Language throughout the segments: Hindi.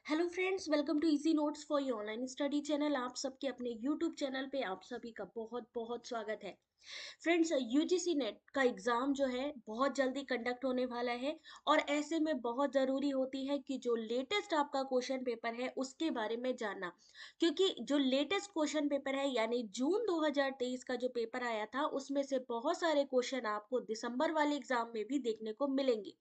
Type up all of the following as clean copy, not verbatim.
Hello friends, welcome to easy notes for your online study channel. आप सबके अपने यूट्यूब चैनल पे आप सभी का बहुत बहुत स्वागत है। फ्रेंड्स, यूजीसी नेट का एग्जाम जो है बहुत जल्दी कंडक्ट होने वाला है और ऐसे में बहुत ज़रूरी होती है कि जो लेटेस्ट आपका क्वेश्चन पेपर है उसके बारे में जानना, क्योंकि जो लेटेस्ट क्वेश्चन पेपर है यानी जून 2023 का जो पेपर आया था उसमें से बहुत सारे क्वेश्चन आपको दिसंबर वाले एग्जाम में भी देखने को मिलेंगे।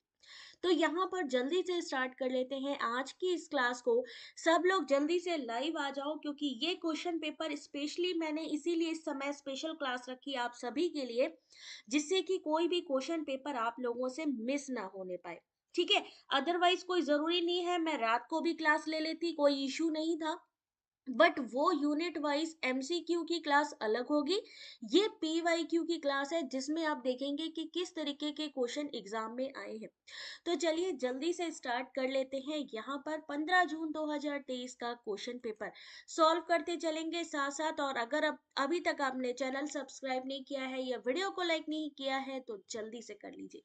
तो यहाँ पर जल्दी से स्टार्ट कर लेते हैं आज की इस क्लास को। सब लोग जल्दी से लाइव आ जाओ, क्योंकि ये क्वेश्चन पेपर स्पेशली मैंने इसीलिए इस समय स्पेशल क्लास रखी आप सभी के लिए, जिससे कि कोई भी क्वेश्चन पेपर आप लोगों से मिस ना होने पाए। ठीक है, अदरवाइज कोई जरूरी नहीं है मैं रात को भी क्लास ले लेती, कोई इशू नहीं था। बट वो यूनिट वाइज एमसीक्यू की क्लास अलग होगी। ये पीवाईक्यू की क्लास है जिसमें आप देखेंगे कि किस तरीके के क्वेश्चन एग्जाम में आए हैं। तो चलिए जल्दी से स्टार्ट कर लेते हैं। यहाँ पर 15 जून 2023 का क्वेश्चन पेपर सॉल्व करते चलेंगे साथ साथ। और अगर अब अभी तक आपने चैनल सब्सक्राइब नहीं किया है या वीडियो को लाइक नहीं किया है तो जल्दी से कर लीजिए।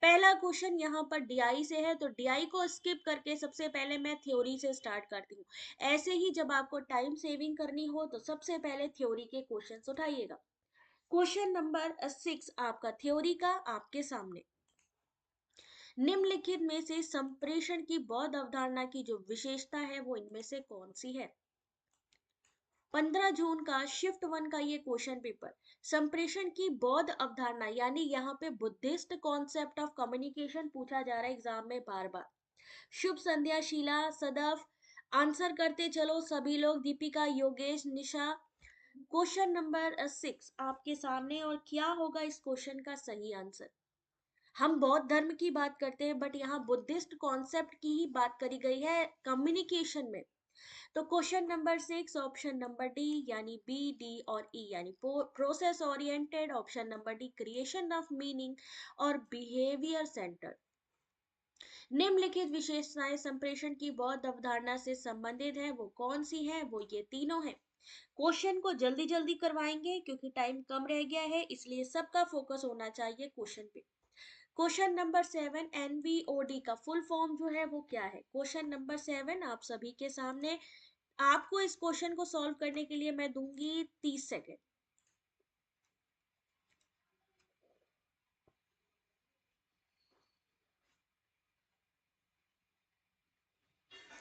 पहला क्वेश्चन यहाँ पर डीआई से है, तो डीआई को स्किप करके सबसे पहले मैं थ्योरी से स्टार्ट करती हूँ। ऐसे ही जब आपको टाइम सेविंग करनी हो तो सबसे पहले थ्योरी के क्वेश्चंस उठाइएगा। क्वेश्चन नंबर 6 आपका थ्योरी का आपके सामने। निम्नलिखित में से संप्रेषण की बौद्ध अवधारणा की जो विशेषता है वो इनमें से कौन सी है। 15 जून का शिफ्ट 1 का ये क्वेश्चन पेपर संप्रेषण की बौद्ध अवधारणा यानी यहाँ पे बुद्धिस्ट कॉन्सेप्ट ऑफ कम्युनिकेशन पूछा जा रहा है एग्जाम में बार बार। शुभ संध्या शीला सदफ, आंसर करते चलो सभी लोग, दीपिका योगेश निशा। क्वेश्चन नंबर 6 आपके सामने, और क्या होगा इस क्वेश्चन का सही आंसर। हम बौद्ध धर्म की बात करते हैं बट यहाँ बुद्धिस्ट कॉन्सेप्ट की ही बात करी गई है कम्युनिकेशन में। तो question number 6 option number D यानी बी डी और ई यानी process oriented, option number D creation of meaning और बिहेवियर सेंटर। निम्नलिखित विशेषताएं संप्रेषण की बौद्ध अवधारणा से संबंधित है, वो कौन सी है, वो ये तीनों है। क्वेश्चन को जल्दी जल्दी करवाएंगे क्योंकि टाइम कम रह गया है, इसलिए सबका फोकस होना चाहिए क्वेश्चन पे। क्वेश्चन नंबर 7 एनवीओडी का फुल फॉर्म जो है वो क्या है। क्वेश्चन नंबर 7 आप सभी के सामने। आपको इस क्वेश्चन को सॉल्व करने के लिए मैं दूंगी 30 सेकेंड।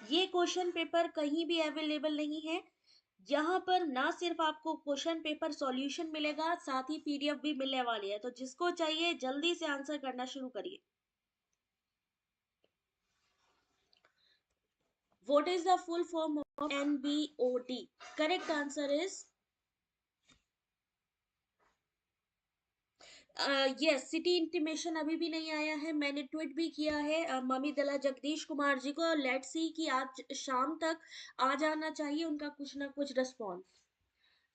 ये क्वेश्चन पेपर कहीं भी अवेलेबल नहीं है। यहाँ पर ना सिर्फ आपको क्वेश्चन पेपर सॉल्यूशन मिलेगा, साथ ही पीडीएफ भी मिलने वाली है। तो जिसको चाहिए जल्दी से आंसर करना शुरू करिए। What is the full form of NBOT? Correct answer is yes, city intimation अभी भी नहीं आया है। मैंने ट्वीट भी किया है मम्मी दला जगदीश कुमार जी को। लेट्स सी कि आज शाम तक आ जाना चाहिए उनका कुछ ना कुछ रिस्पॉन्स।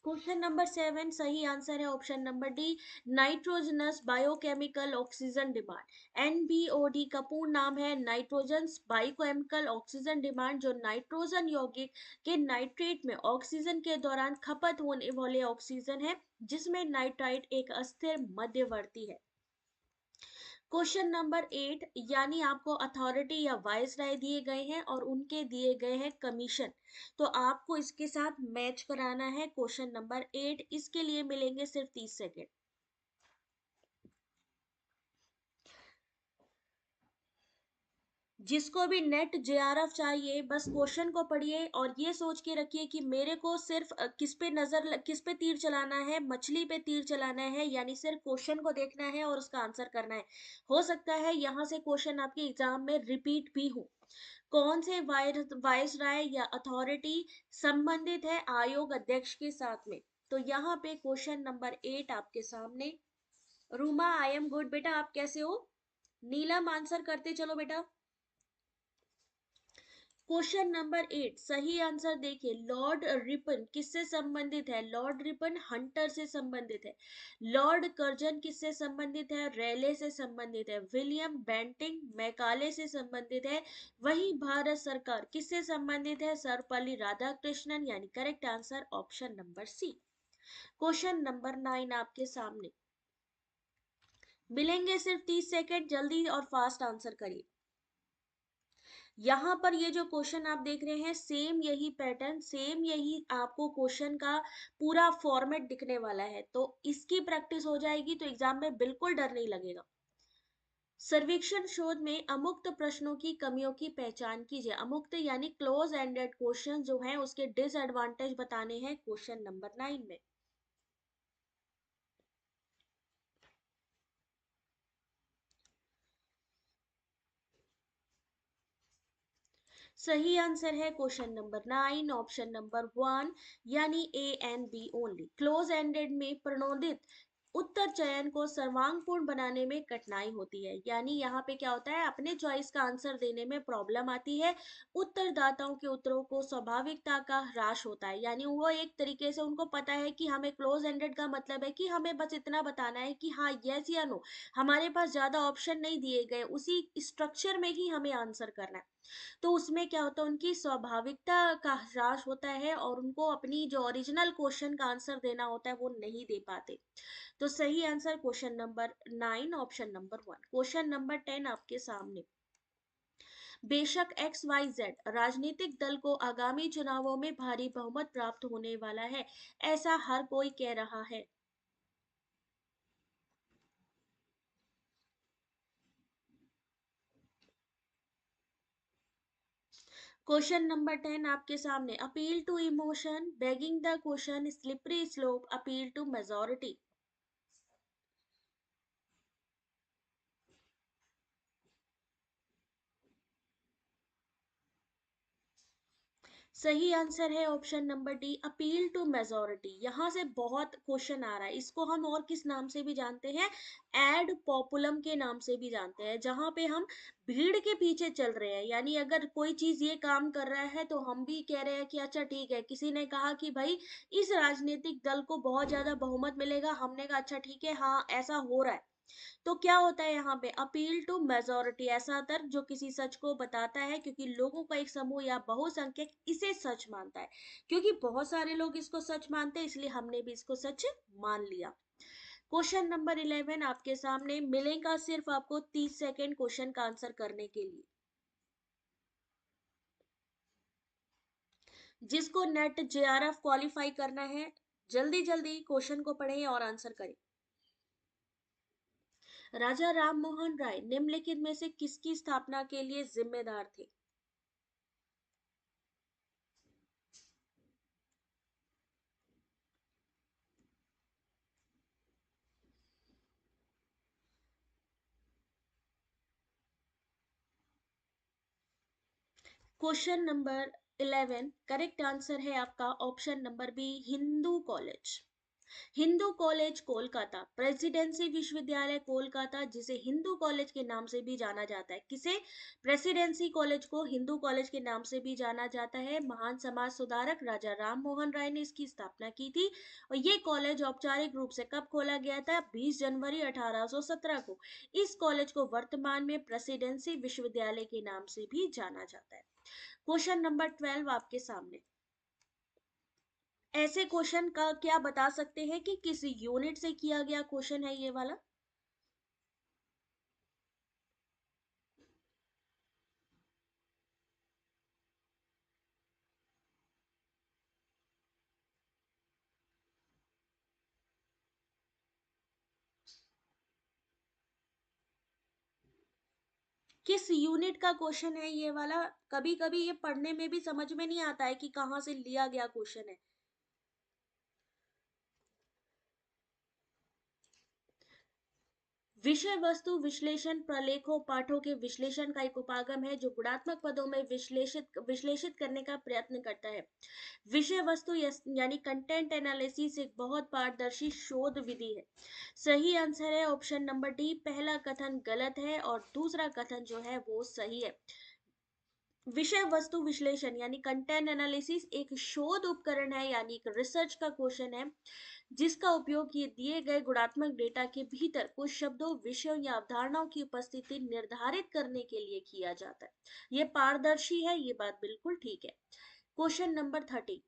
क्वेश्चन नंबर 7 सही आंसर है option number D, nitrogenous biochemical oxygen demand. NBOD का पूर्ण नाम है नाइट्रोजन बायोकेमिकल ऑक्सीजन डिमांड, जो नाइट्रोजन यौगिक के नाइट्रेट में ऑक्सीजन के दौरान खपत होने वाले ऑक्सीजन है, जिसमें नाइट्राइट एक अस्थिर मध्यवर्ती है। क्वेश्चन नंबर 8 यानी आपको अथॉरिटी या वाइस राय दिए गए हैं और उनके दिए गए हैं कमीशन, तो आपको इसके साथ मैच कराना है। क्वेश्चन नंबर 8 इसके लिए मिलेंगे सिर्फ 30 सेकेंड। जिसको भी नेट जेआरएफ चाहिए बस क्वेश्चन को पढ़िए और ये सोच के रखिए कि मेरे को सिर्फ किस पे तीर चलाना है, मछली पे तीर चलाना है, यानी सिर्फ क्वेश्चन को देखना है और उसका आंसर करना है। हो सकता है यहाँ से क्वेश्चन आपके एग्जाम में रिपीट भी हो। कौन से वाइस राय या अथॉरिटी संबंधित है आयोग अध्यक्ष के साथ में। तो यहाँ पे क्वेश्चन नंबर 8 आपके सामने। रूमा आई एम गुड बेटा, आप कैसे हो। नीलम आंसर करते चलो बेटा। क्वेश्चन नंबर 8 सही आंसर देखिए, लॉर्ड रिपन किससे संबंधित है। लॉर्ड रिपन हंटर से संबंधित है। लॉर्ड कर्जन किससे संबंधित है, रेले से संबंधित है। विलियम बेंटिंग मैकाले से संबंधित है। वही भारत सरकार किससे संबंधित है, सर्वपल्ली राधाकृष्णन, यानी correct answer option number C. Question number 9 आपके सामने। मिलेंगे सिर्फ 30 सेकेंड, जल्दी और फास्ट आंसर करिए। यहाँ पर ये जो क्वेश्चन आप देख रहे हैं, सेम यही पैटर्न, सेम यही आपको क्वेश्चन का पूरा फॉर्मेट दिखने वाला है, तो इसकी प्रैक्टिस हो जाएगी तो एग्जाम में बिल्कुल डर नहीं लगेगा। सर्वेक्षण शोध में अमुक्त प्रश्नों की कमियों की पहचान कीजिए। अमुक्त यानी क्लोज एंडेड क्वेश्चन जो हैं उसके डिसएडवांटेज बताने हैं क्वेश्चन नंबर 9 में। सही आंसर है क्वेश्चन नंबर 9, ऑप्शन नंबर 1, यानी A and B only. Close ended में प्रणोदित उत्तर चयन को सर्वांगपूर्ण बनाने में कठिनाई होती है, यानी यहाँ पे क्या होता है, अपने चॉइस का आंसर देने में प्रॉब्लम आती है। उत्तरदाताओं के उत्तरों को स्वाभाविकता का ह्रास होता है, यानी वो एक तरीके से उनको पता है कि हमें क्लोज एंडेड का मतलब है कि हमें बस इतना बताना है कि हाँ यस या नो, हमारे पास ज्यादा ऑप्शन नहीं दिए गए, उसी स्ट्रक्चर में ही हमें आंसर करना है। तो उसमें क्या होता है, उनकी स्वाभाविकता का ह्रास होता है और उनको अपनी जो ओरिजिनल क्वेश्चन का आंसर देना होता है वो नहीं दे पाते। तो सही answer question number 9, option number 1। Question number 10 आपके सामने। बेशक एक्स वाई जेड राजनीतिक दल को आगामी चुनावों में भारी बहुमत प्राप्त होने वाला है, ऐसा हर कोई कह रहा है। क्वेश्चन नंबर 10 आपके सामने। Appeal to emotion, begging the question, slippery slope, appeal to majority. सही आंसर है option number D, appeal to majority. यहां से बहुत क्वेश्चन आ रहा है, इसको हम और किस नाम से भी जानते हैं, एड पॉपुलम के नाम से भी जानते हैं, जहां पे हम भीड़ के पीछे चल रहे हैं। यानी अगर कोई चीज ये काम कर रहा है तो हम भी कह रहे हैं कि अच्छा ठीक है, किसी ने कहा कि भाई इस राजनीतिक दल को बहुत ज्यादा बहुमत मिलेगा, हमने कहा अच्छा ठीक है, हाँ ऐसा हो रहा है। तो क्या होता है यहाँ पे, अपील टू मेजोरिटी, ऐसा तर्क जो किसी सच को बताता है, क्योंकि लोगों का एक समूह या बहुसंख्यक इसे सच मानता है। क्योंकि बहुत सारे लोग इसको सच मानते हैं, इसलिए हमने भी इसको सच मान लिया। क्वेश्चन नंबर 11 आपके सामने। मिलेगा सिर्फ आपको 30 सेकेंड क्वेश्चन का आंसर करने के लिए। जिसको नेट जेआरएफ क्वालिफाई करना है, जल्दी जल्दी क्वेश्चन को पढ़ें और आंसर करें। राजा राम मोहन राय निम्नलिखित में से किसकी स्थापना के लिए जिम्मेदार थे? क्वेश्चन नंबर 11, करेक्ट आंसर है आपका option number B, Hindu college. Hindu college Kolkata, presidency विश्वविद्यालय कोलकाता, जिसे हिंदू कॉलेज के नाम से भी जाना जाता है। किसे? प्रेसिडेंसी कॉलेज को हिंदू कॉलेज के नाम से भी जाना जाता है। महान समाज सुधारक राजा राम मोहन राय ने इसकी स्थापना की थी। और ये कॉलेज औपचारिक रूप से कब खोला गया था? 20 जनवरी 1817 को। इस कॉलेज को वर्तमान में प्रेसिडेंसी विश्वविद्यालय के नाम से भी जाना जाता है। क्वेश्चन नंबर 12 आपके सामने। ऐसे क्वेश्चन का क्या बता सकते हैं कि किस यूनिट से किया गया क्वेश्चन है ये वाला? किस यूनिट का क्वेश्चन है ये वाला? कभी कभी ये पढ़ने में भी समझ में नहीं आता है कि कहाँ से लिया गया क्वेश्चन है। विषय वस्तु विश्लेषण प्रलेखों पाठों के विश्लेषण का एक उपागम है जो गुणात्मक पदों में विश्लेषित विश्लेषित करने का प्रयत्न करता है। विषय वस्तु यानी कंटेंट एनालिसिस एक बहुत पारदर्शी शोध विधि है। सही आंसर है ऑप्शन नंबर डी, पहला कथन गलत है और दूसरा कथन जो है वो सही है। विषय वस्तु विश्लेषण यानी कंटेंट एनालिसिस एक शोध उपकरण है, यानी एक रिसर्च का क्वेश्चन है, जिसका उपयोग ये दिए गए गुणात्मक डेटा के भीतर कुछ शब्दों, विषयों या अवधारणाओं की उपस्थिति निर्धारित करने के लिए किया जाता है। ये पारदर्शी है, ये बात बिल्कुल ठीक है। Question number 30।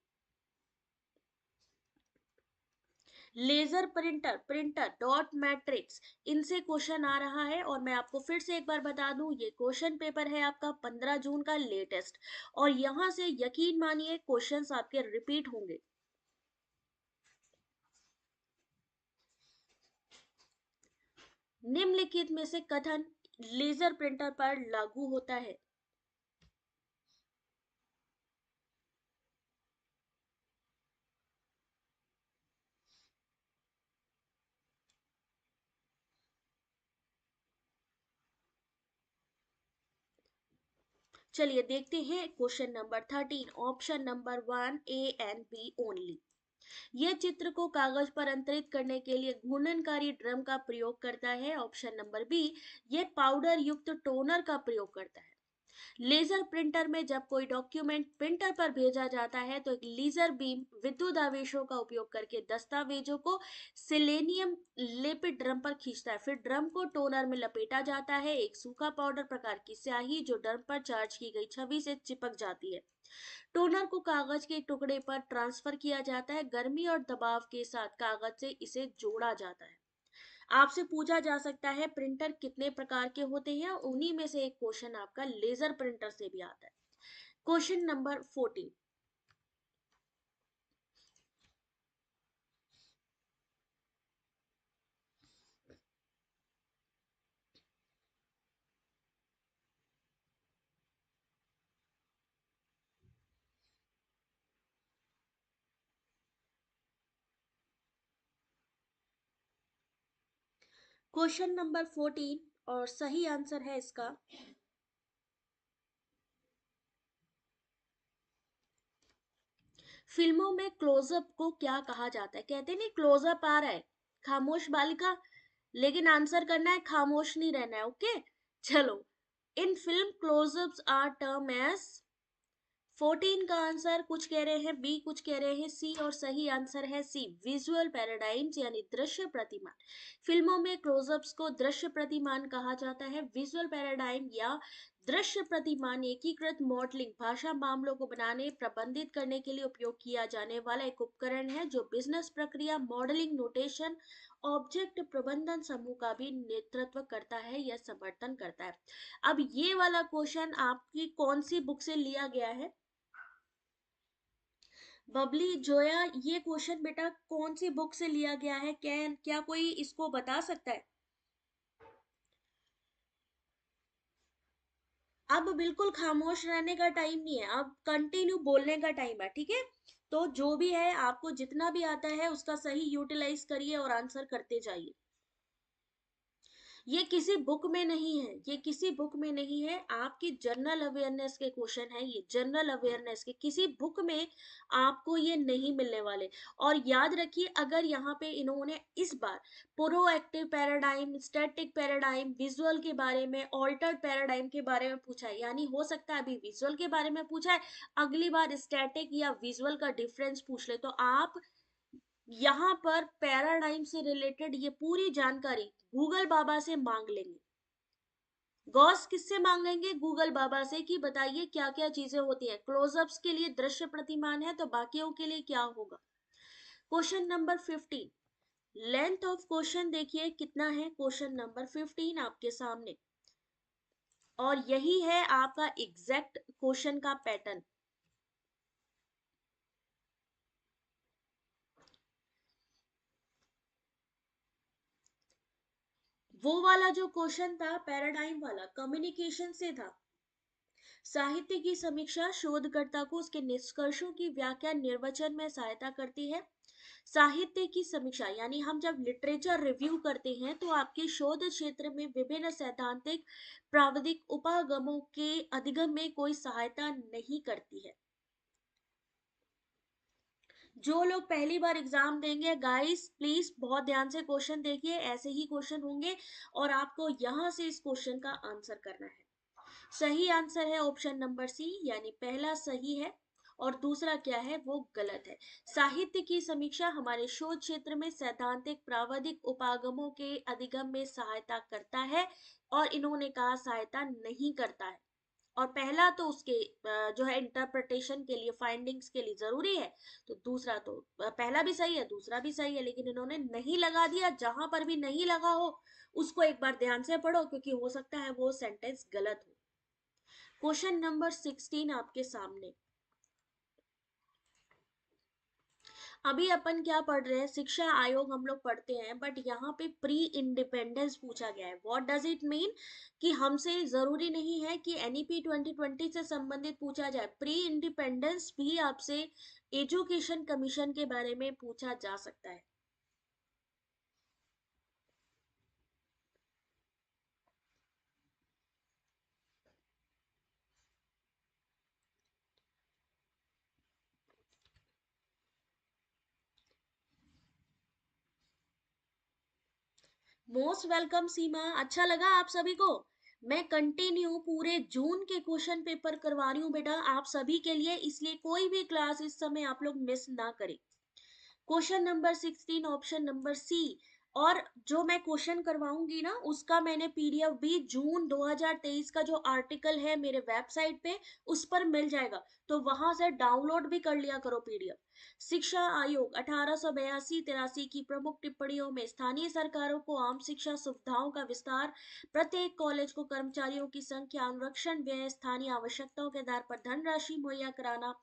Laser printer, printer, dot matrix, इनसे क्वेश्चन आ रहा है। और मैं आपको फिर से एक बार बता दूं, ये क्वेश्चन पेपर है आपका 15 जून का लेटेस्ट, और यहां से यकीन मानिए क्वेश्चंस आपके रिपीट होंगे। निम्नलिखित में से कथन लेजर प्रिंटर पर लागू होता है? चलिए देखते हैं question number 13, option number 1 A and B only. यह चित्र को कागज पर अंतरित करने के लिए घूर्णनकारी ड्रम का प्रयोग करता है। ऑप्शन नंबर बी, यह पाउडर युक्त टोनर का प्रयोग करता है। लेजर प्रिंटर में जब कोई डॉक्यूमेंट प्रिंटर पर भेजा जाता है तो एक लेजर बीम विद्युत आवेशों का उपयोग करके दस्तावेजों को सिलेनियम लेपित ड्रम पर खींचता है। फिर ड्रम को टोनर में लपेटा जाता है। एक सूखा पाउडर प्रकार की स्याही जो ड्रम पर चार्ज की गई छवि से चिपक जाती है। टोनर को कागज के टुकड़े पर ट्रांसफर किया जाता है। गर्मी और दबाव के साथ कागज से इसे जोड़ा जाता है। आपसे पूछा जा सकता है प्रिंटर कितने प्रकार के होते हैं, उन्हीं में से एक क्वेश्चन आपका लेजर प्रिंटर से भी आता है। Question number 14। क्वेश्चन नंबर 14 और सही आंसर है इसका फिल्मों में क्लोजअप को क्या कहा जाता है? कहते नहीं क्लोजअप आ रहा है, खामोश बालिका, लेकिन आंसर करना है, खामोश नहीं रहना है। ओके, चलो। In film closeups are term as, 14 का आंसर कुछ कह रहे हैं बी, कुछ कह रहे हैं सी, और सही आंसर है सी, विजुअल पैराडाइम्स यानी दृश्य प्रतिमान। फिल्मों में क्लोजअप्स को दृश्य प्रतिमान कहा जाता है। विजुअल पैराडाइम या दृश्य प्रतिमान एकीकृत मॉडलिंग भाषा मामलों को बनाने प्रबंधित करने के लिए उपयोग किया जाने वाला एक उपकरण है जो बिजनेस प्रक्रिया मॉडलिंग नोटेशन ऑब्जेक्ट प्रबंधन समूह का भी नेतृत्व करता है या समर्थन करता है। अब ये वाला क्वेश्चन आपकी कौन सी बुक से लिया गया है? बबली जोया, ये क्वेश्चन बेटा कौन सी बुक से लिया गया है? क्या कोई इसको बता सकता है? अब बिल्कुल खामोश रहने का टाइम नहीं है, अब कंटिन्यू बोलने का टाइम है, ठीक है? तो जो भी है, आपको जितना भी आता है उसका सही यूटिलाइज करिए और आंसर करते जाइए। ये किसी बुक में नहीं है, ये किसी बुक में नहीं है, आपकी जनरल अवेयरनेस के क्वेश्चन है ये, जनरल अवेयरनेस के, किसी बुक में आपको ये नहीं मिलने वाले। और याद रखिए, अगर यहाँ पे इन्होंने इस बार proactive paradigm, static paradigm, visual के बारे में, ऑल्टर्ड पैराडाइम के बारे में पूछा है, यानी हो सकता है अभी विजुअल के बारे में पूछा है, अगली बार स्टैटिक या विजुअल का डिफरेंस पूछ ले, तो आप यहाँ पर पैराडाइम से रिलेटेड ये पूरी जानकारी गूगल बाबा से मांग लेंगे। गॉस किससे मांगेंगे? गूगल बाबा से, कि बताइए क्या क्या चीजें होती है। क्लोजअप्स के लिए दृश्य प्रतिमान है, तो बाकियों के लिए क्या होगा? Question number 15, length of question देखिए कितना है। क्वेश्चन नंबर 15 आपके सामने, और यही है आपका एग्जैक्ट क्वेश्चन का पैटर्न। वो वाला जो क्वेश्चन था पैराडाइम वाला, कम्युनिकेशन से था। साहित्य की समीक्षा शोधकर्ता को उसके निष्कर्षों की व्याख्या निर्वचन में सहायता करती है। साहित्य की समीक्षा यानी हम जब लिटरेचर रिव्यू करते हैं तो आपके शोध क्षेत्र में विभिन्न सैद्धांतिक प्राविधिक उपागमों के अधिगम में कोई सहायता नहीं करती है। जो लोग पहली बार एग्जाम देंगे गाइस, प्लीज बहुत ध्यान से क्वेश्चन देखिए, ऐसे ही क्वेश्चन होंगे और आपको यहां से इस क्वेश्चन का आंसर करना है। सही आंसर है ऑप्शन नंबर सी, यानी पहला सही है और दूसरा क्या है वो गलत है। साहित्य की समीक्षा हमारे शोध क्षेत्र में सैद्धांतिक प्राविधिक उपागमों के अधिगम में सहायता करता है, और इन्होंने कहा सहायता नहीं करता है। और पहला तो उसके जो है इंटरप्रिटेशन के लिए, फाइंडिंग्स के लिए जरूरी है, तो दूसरा तो पहला भी सही है, दूसरा भी सही है, लेकिन इन्होंने नहीं लगा दिया। जहां पर भी नहीं लगा हो उसको एक बार ध्यान से पढ़ो, क्योंकि हो सकता है वो सेंटेंस गलत हो। क्वेश्चन नंबर 16 आपके सामने। अभी अपन क्या पढ़ रहे हैं, शिक्षा आयोग हम लोग पढ़ते हैं, बट यहाँ पे प्री इंडिपेंडेंस पूछा गया है। What does it mean? कि हमसे जरूरी नहीं है कि एनईपी 2020 से संबंधित पूछा जाए, प्री इंडिपेंडेंस भी आपसे एजुकेशन कमीशन के बारे में पूछा जा सकता है। मोस्ट वेलकम सीमा, अच्छा लगा आप सभी को। मैं कंटिन्यू पूरे जून के क्वेश्चन पेपर करवा रही हूँ बेटा आप सभी के लिए, इसलिए कोई भी क्लास इस समय आप लोग मिस ना करें। Question number 16 option number C. और जो मैं क्वेश्चन करवाऊंगी ना उसका मैंने पीडीएफ भी जून 2023 का जो आर्टिकल है मेरे वेबसाइट पे उस पर मिल जाएगा, तो वहां से डाउनलोड भी कर लिया करो पीडीएफ। शिक्षा आयोग 1882-83 की प्रमुख टिप्पणियों में स्थानीय सरकारों को आम शिक्षा सुविधाओं का विस्तार, प्रत्येक कॉलेज को कर्मचारियों की संख्या, अनुरक्षण व्यय, स्थानीय आवश्यकताओं के आधार पर धनराशि मुहैया कराना,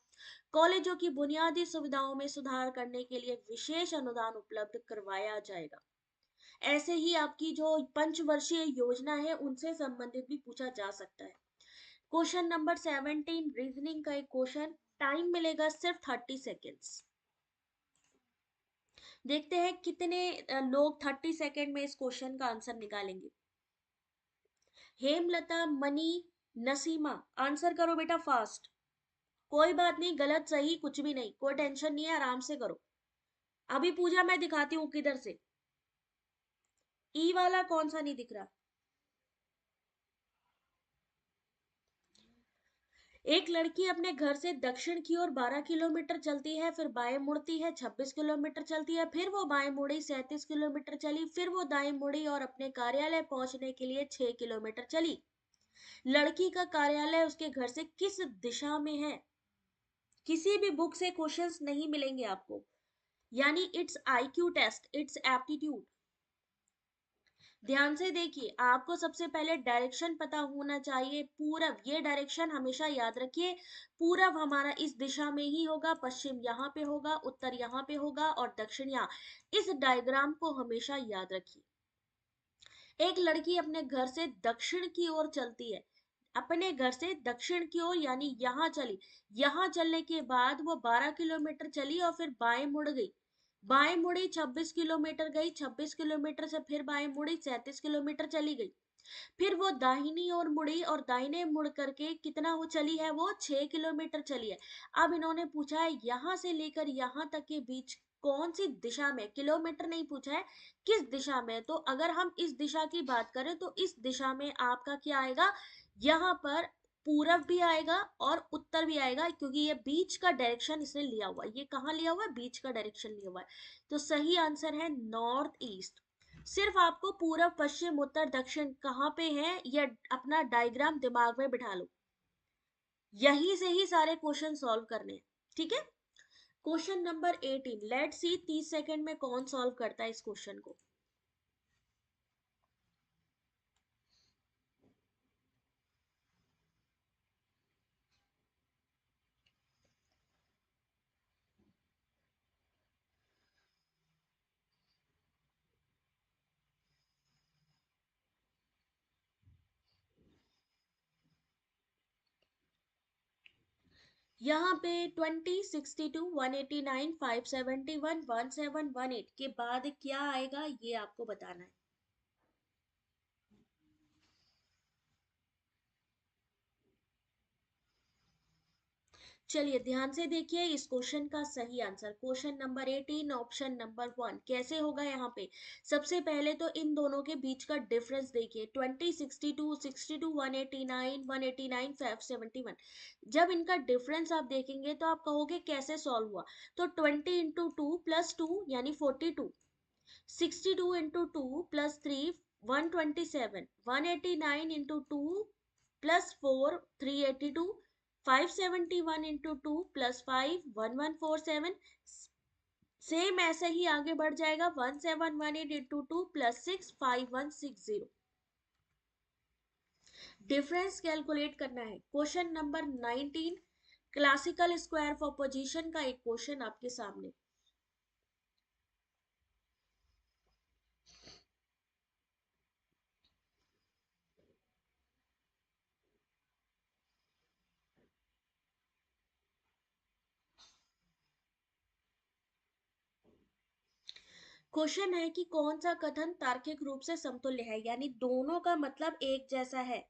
कॉलेजों की बुनियादी सुविधाओं में सुधार करने के लिए विशेष अनुदान उपलब्ध करवाया जाएगा। ऐसे ही आपकी जो पंचवर्षीय योजना है उनसे संबंधित भी पूछा जा सकता है। क्वेश्चन नंबर 17 रीजनिंग का एक क्वेश्चन, टाइम मिलेगा सिर्फ 30 सेकेंड्स। देखते हैं कितने लोग 30 सेकेंड में इस क्वेश्चन का आंसर निकालेंगे। हेमलता, मनी, नसीमा, आंसर करो बेटा फास्ट। कोई बात नहीं, गलत सही कुछ भी नहीं, कोई टेंशन नहीं है, आराम से करो। अभी पूजा मैं दिखाती हूँ किधर से। ई वाला कौन सा नहीं दिख रहा? एक लड़की अपने घर से दक्षिण की ओर 12 किलोमीटर चलती है, फिर बाएं मुड़ती है, 26 किलोमीटर चलती है, फिर वो बाएं मुड़ी, 37 किलोमीटर चली, फिर वो दाएं मुड़ी और अपने कार्यालय पहुंचने के लिए 6 किलोमीटर चली। लड़की का कार्यालय उसके घर से किस दिशा में है? किसी भी बुक से क्वेश्चंस नहीं मिलेंगे आपको, यानी it's IQ test, it's aptitude. ध्यान से देखिए, आपको सबसे पहले डायरेक्शन पता होना चाहिए। पूरब, ये डायरेक्शन हमेशा याद रखिए। पूरब हमारा इस दिशा में ही होगा, पश्चिम यहाँ पे होगा, उत्तर यहाँ पे होगा और दक्षिण यहाँ। इस डायग्राम को हमेशा याद रखिए। एक लड़की अपने घर से दक्षिण की ओर चलती है, अपने घर से दक्षिण की ओर यानी यहाँ चली। यहाँ चलने के बाद वो 12 किलोमीटर चली और फिर बाएं मुड़ गई। बाएं मुड़ी, 26 किलोमीटर गई, 26 किलोमीटर से फिर बाएं मुड़ी, 37 किलोमीटर चली गई। फिर वो दाहिनी ओर मुड़ी और दाहिने मुड़ करके कितना वो चली है, वो 6 किलोमीटर चली है। अब इन्होंने पूछा है यहाँ से लेकर यहाँ तक के बीच कौन सी दिशा में, किलोमीटर नहीं पूछा है, किस दिशा में। तो अगर हम इस दिशा की बात करें तो इस दिशा में आपका क्या आएगा, यहाँ पर पूरब भी आएगा और उत्तर भी आएगा, क्योंकि ये बीच का डायरेक्शन इसने लिया हुआ है। ये कहाँ लिया हुआ है? बीच का डायरेक्शन लिया हुआ है। तो सही आंसर है नॉर्थ ईस्ट। सिर्फ आपको पूरब, पश्चिम, उत्तर, दक्षिण कहाँ पे है ये अपना डायग्राम दिमाग में बिठा लो, यहीं से ही सारे क्वेश्चन सॉल्व करने हैं। ठीक है। Question number 18, let's see 30 second में कौन सॉल्व करता है इस क्वेश्चन को। यहाँ पे 20, 62, 189, 571, 1718 के बाद क्या आएगा ये आपको बताना है। चलिए ध्यान से देखिए इस क्वेश्चन का सही answer, question number 18 option number 1 कैसे होगा। यहाँ पे सबसे पहले तो इन दोनों के बीच का डिफरेंस देखिए, 20, 62, 62, 189, 189, 571। जब इनका डिफरेंस आप देखेंगे तो आप कहोगे कैसे सॉल्व हुआ। तो 20 इंटू टू प्लस टू यानी 42, 62 into two plus three 127, 189 into two +4 382, 571 into 2 +5 1147, same ऐसे ही आगे बढ़ जाएगा 1718 इंटू 2 +6 5160। डिफरेंस कैलकुलेट करना है। Question number 19 classical square for position का एक क्वेश्चन आपके सामने। क्वेश्चन है कि कौन सा कथन तार्किक रूप से समतुल्य है, यानी दोनों का मतलब एक जैसा है।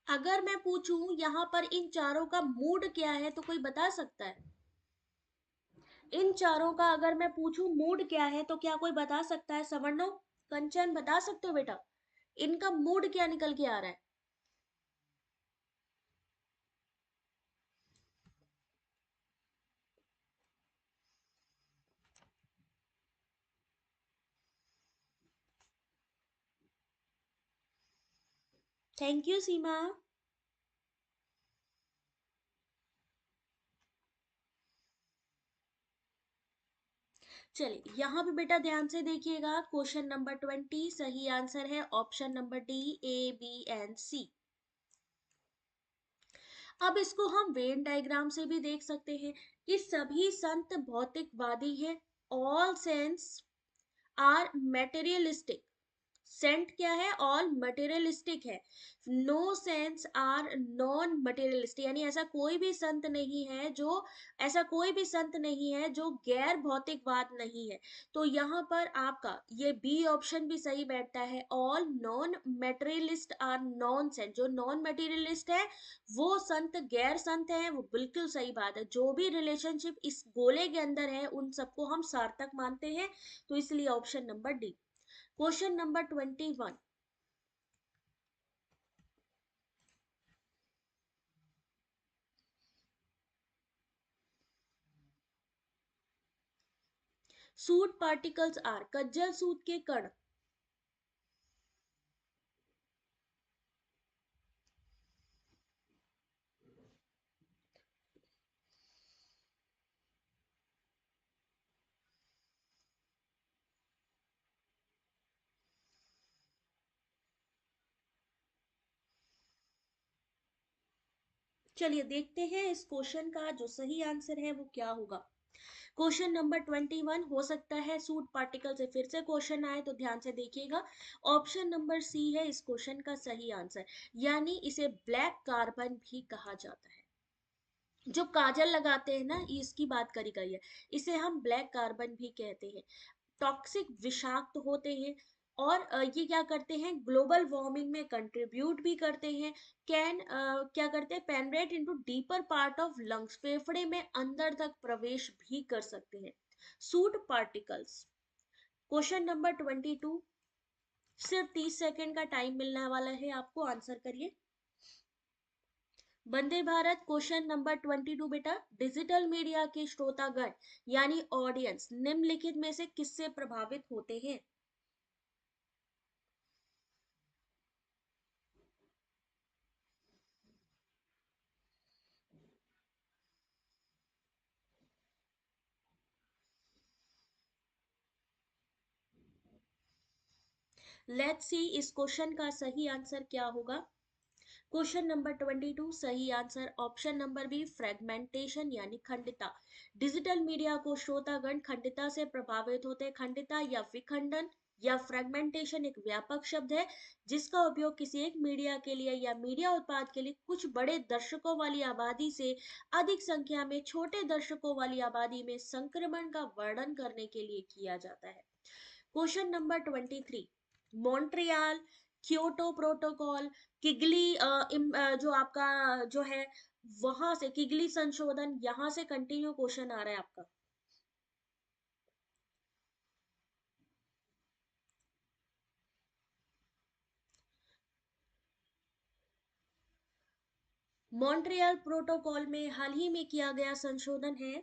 अगर मैं पूछूं यहां पर इन चारों का मूड क्या है तो कोई बता सकता है? इन चारों का अगर मैं पूछूं मूड क्या है तो क्या कोई बता सकता है? सवर्णो, कंचन, बता सकते हो बेटा इनका मूड क्या निकल के आ रहा है? थैंक यू सीमा। चलिए यहाँ पे बेटा ध्यान से देखिएगा, क्वेश्चन नंबर 20 सही आंसर है option number D, A B and C. अब इसको हम वेन डायग्राम से भी देख सकते हैं कि सभी संत भौतिकवादी हैं। All saints are materialistic. Saint क्या है? ऑल मटेरियलिस्टिक है। No saints are non materialistic, यानी ऐसा कोई भी संत नहीं है जो गैर भौतिकवाद नहीं है। तो यहाँ पर आपका ये बी ऑप्शन भी सही बैठता है। All non materialist are non saint, जो नॉन मटेरियलिस्ट है वो संत गैर संत है, वो बिल्कुल सही बात है। जो भी रिलेशनशिप इस गोले के अंदर है उन सबको हम सार्थक मानते हैं, तो इसलिए option number D. Question number 21, soot particles are, कज्जल सूत के कण। चलिए देखते हैं इस क्वेश्चन का जो सही आंसर है वो क्या होगा। क्वेश्चन नंबर 21, हो सकता है सूट पार्टिकल से फिर से क्वेश्चन आए तो ध्यान से देखिएगा। ऑप्शन नंबर सी है इस क्वेश्चन का सही आंसर, यानी इसे ब्लैक कार्बन भी कहा जाता है। जो काजल लगाते हैं ना, इसकी बात करी गई है, इसे हम ब्लैक कार्बन भी कहते हैं। टॉक्सिक विषाक्त होते हैं और ये क्या करते हैं, ग्लोबल वार्मिंग में कंट्रीब्यूट भी करते हैं। क्या करते हैं, penetrate into deeper part of lungs, फेफड़े में अंदर तक प्रवेश भी कर सकते हैं सूट पार्टिकल्स। क्वेश्चन नंबर 22, सिर्फ 30 सेकेंड का टाइम मिलने वाला है आपको, आंसर करिए। वंदे भारत क्वेश्चन नंबर 22 बेटा, डिजिटल मीडिया के श्रोतागण यानी ऑडियंस निम्नलिखित में से किससे प्रभावित होते हैं? लेट्स सी इस क्वेश्चन का सही आंसर क्या होगा। क्वेश्चन नंबर 22 सही answer option number B, fragmentation यानी खंडिता। डिजिटल मीडिया को श्रोतागण खंडिता से प्रभावित होते हैं। खंडिता या विखंडन या फ्रेगमेंटेशन एक व्यापक शब्द है जिसका उपयोग किसी एक मीडिया के लिए या मीडिया उत्पाद के लिए कुछ बड़े दर्शकों वाली आबादी से अधिक संख्या में छोटे दर्शकों वाली आबादी में संक्रमण का वर्णन करने के लिए किया जाता है। Question number 23, Montreal Kyoto protocol, Kigali जो आपका जो है वहां से किगली संशोधन, यहां से कंटिन्यू क्वेश्चन आ रहा है आपका। मॉन्ट्रियल प्रोटोकॉल में हाल ही में किया गया संशोधन है?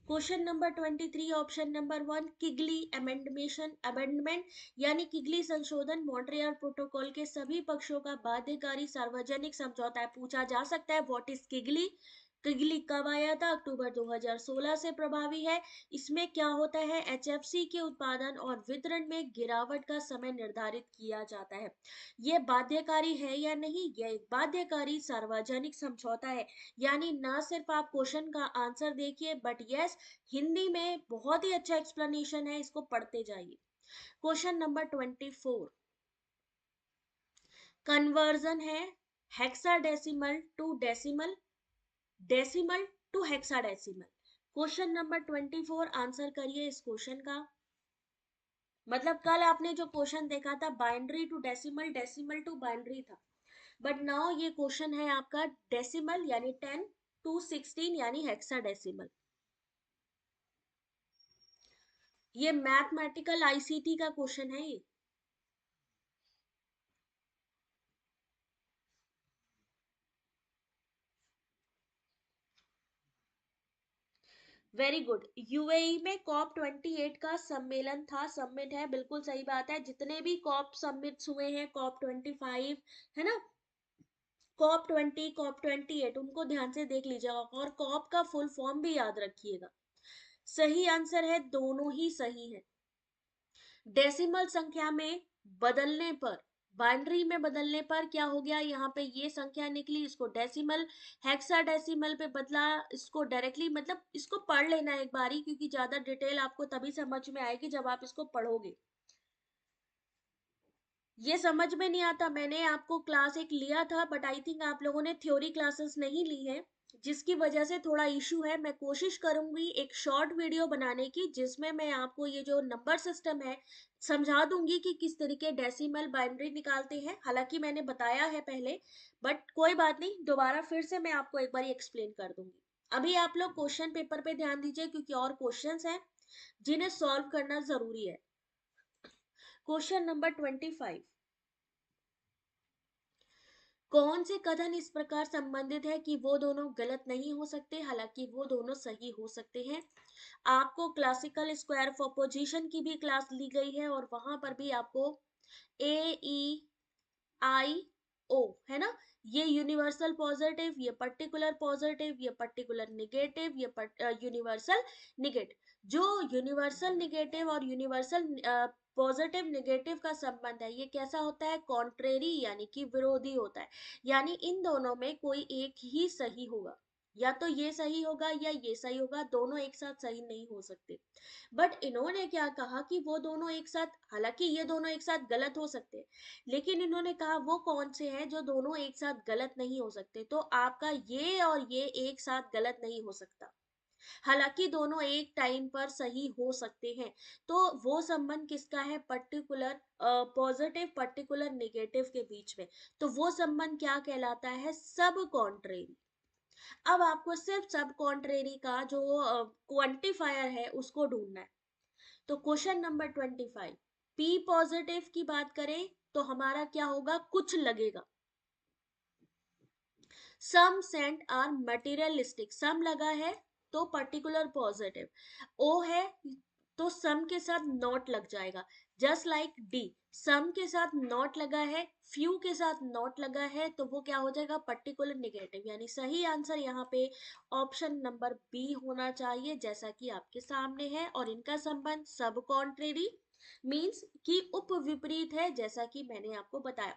Question number 23 option number 1 Kigali amendment यानी किगली संशोधन मॉन्ट्रियल प्रोटोकॉल के सभी पक्षों का बाध्यकारी सार्वजनिक समझौता है। पूछा जा सकता है व्हाट इज किगली। किगली कब आया था? अक्टूबर 2016 से प्रभावी है। इसमें क्या होता है? एचएफसी के उत्पादन और वितरण में गिरावट का समय निर्धारित किया जाता है। यह बाध्यकारी है या नहीं? यह एक बाध्यकारी सार्वजनिक समझौता है। यानी ना सिर्फ आप क्वेश्चन का आंसर देखिए बट यस, हिंदी में बहुत ही अच्छा एक्सप्लेनेशन है, इसको पढ़ते जाइए। क्वेश्चन नंबर 24 कन्वर्जन है hexadecimal to decimal, decimal to hexadecimal. Question number 24 answer करिए इस क्वेश्चन का। मतलब कल आपने जो क्वेश्चन देखा था binary to decimal, decimal to binary था, बट नाउ ये क्वेश्चन है आपका डेसिमल यानी 10 टू 16 यानी हेक्साडेसिमल। ये मैथमेटिकल आईसीटी का क्वेश्चन है ये। Very good. यूएई में कॉप 28 का सम्मेलन था, समिट है, बिल्कुल सही बात है। जितने भी कॉप समिट्स हुए हैं, कॉप 25 है ना, कॉप 20, कॉप 28, उनको ध्यान से देख लीजिएगा और कॉप का फुल फॉर्म भी याद रखिएगा। सही आंसर है, दोनों ही सही है। डेसिमल संख्या में बदलने पर, बाइनरी में बदलने पर क्या हो गया? यहाँ पे ये संख्या निकली, इसको डेसिमल हेक्साडेसिमल पे बदला। इसको डायरेक्टली मतलब इसको पढ़ लेना एक बारी, क्योंकि ज्यादा डिटेल आपको तभी समझ में आएगी जब आप इसको पढ़ोगे। ये समझ में नहीं आता, मैंने आपको क्लास एक लिया था बट आई थिंक आप लोगों ने थ्योरी क्लासेस नहीं ली है, जिसकी वजह से थोड़ा इशू है। मैं कोशिश करूंगी एक शॉर्ट वीडियो बनाने की जिसमें मैं आपको ये जो नंबर सिस्टम है समझा दूंगी कि किस तरीके डेसिमल बाइनरी निकालते हैं। हालांकि मैंने बताया है पहले, बट कोई बात नहीं, दोबारा फिर से मैं आपको एक बार एक्सप्लेन कर दूंगी। अभी आप लोग क्वेश्चन पेपर पे ध्यान दीजिए क्योंकि और क्वेश्चंस हैं जिन्हें सॉल्व करना जरूरी है। क्वेश्चन नंबर 25 कौन से कथन इस प्रकार संबंधित है कि वो दोनों गलत नहीं हो सकते, हालांकि वो दोनों सही हो सकते हैं। आपको क्लासिकल स्क्वायर प्रोपोजिशन की भी क्लास ली गई है और वहां पर भी आपको AEIO है ना, ये यूनिवर्सल पॉजिटिव, ये पर्टिकुलर पॉजिटिव, ये पर्टिकुलर निगेटिव, ये यूनिवर्सल निगेटिव। जो यूनिवर्सल निगेटिव और यूनिवर्सल पॉजिटिव निगेटिव का संबंध है, ये कैसा होता है? कॉन्ट्रेरी यानी कि विरोधी होता है। यानी इन दोनों में कोई एक ही सही होगा, या तो ये सही होगा या ये सही होगा, दोनों एक साथ सही नहीं हो सकते। बट इन्होंने क्या कहा कि वो दोनों एक साथ, हालांकि ये दोनों एक साथ गलत हो सकते हैं, लेकिन इन्होंने कहा वो कौन से हैं जो दोनों एक साथ गलत नहीं हो सकते। तो आपका ये और ये एक साथ गलत नहीं हो सकता, हालांकि दोनों एक टाइम पर सही हो सकते हैं। तो वो संबंध किसका है? पर्टिकुलर पॉजिटिव पर्टिकुलर नेगेटिव के बीच में। तो वो संबंध क्या कहलाता है? सब कॉन्ट्रेरी। अब आपको सिर्फ सब कॉन्ट्रेरी का जो क्वांटिफायर है उसको ढूंढना है। तो क्वेश्चन नंबर 25 पी पॉजिटिव की बात करें तो हमारा क्या होगा? कुछ लगेगा। सम सेंट आर मटेरियलिस्टिक, सम लगा है तो पर्टिकुलर पॉजिटिव, ओ है तो सम के साथ नॉट लग जाएगा। जस्ट लाइक डी, सम के साथ नॉट लगा है, फ्यू के साथ नॉट लगा है, तो वो क्या हो जाएगा? Particular negative. यानी सही आंसर यहाँ पे ऑप्शन नंबर बी होना चाहिए, जैसा कि आपके सामने है। और इनका संबंध सब कॉन्ट्रेरी मीन्स कि उप विपरीत है, जैसा कि मैंने आपको बताया।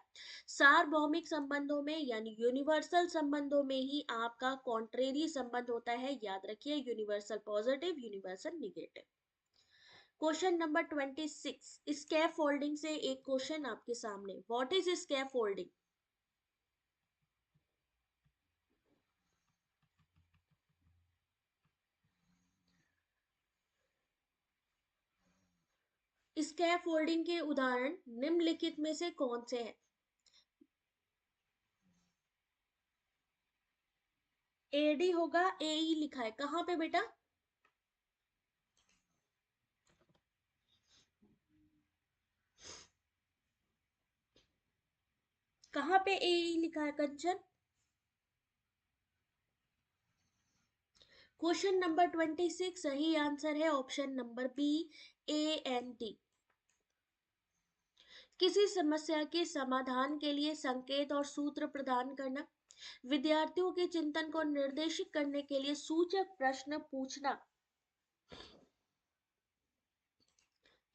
सार्वभौमिक संबंधों में यानी यूनिवर्सल संबंधों में ही आपका कॉन्ट्रेरी संबंध होता है, याद रखिए, universal positive universal negative. Question number 26 scaffolding से एक क्वेश्चन आपके सामने, what is scaffolding? Scaffolding के उदाहरण निम्नलिखित में से कौन से हैं? एडी होगा, ए ई लिखा है कहाँ पे बेटा? कहाँ पे ए लिखा है कंचन? क्वेश्चन नंबर 26 सही आंसर है ऑप्शन नंबर बी, AND। किसी समस्या के समाधान के लिए संकेत और सूत्र प्रदान करना, विद्यार्थियों के चिंतन को निर्देशित करने के लिए सूचक प्रश्न पूछना।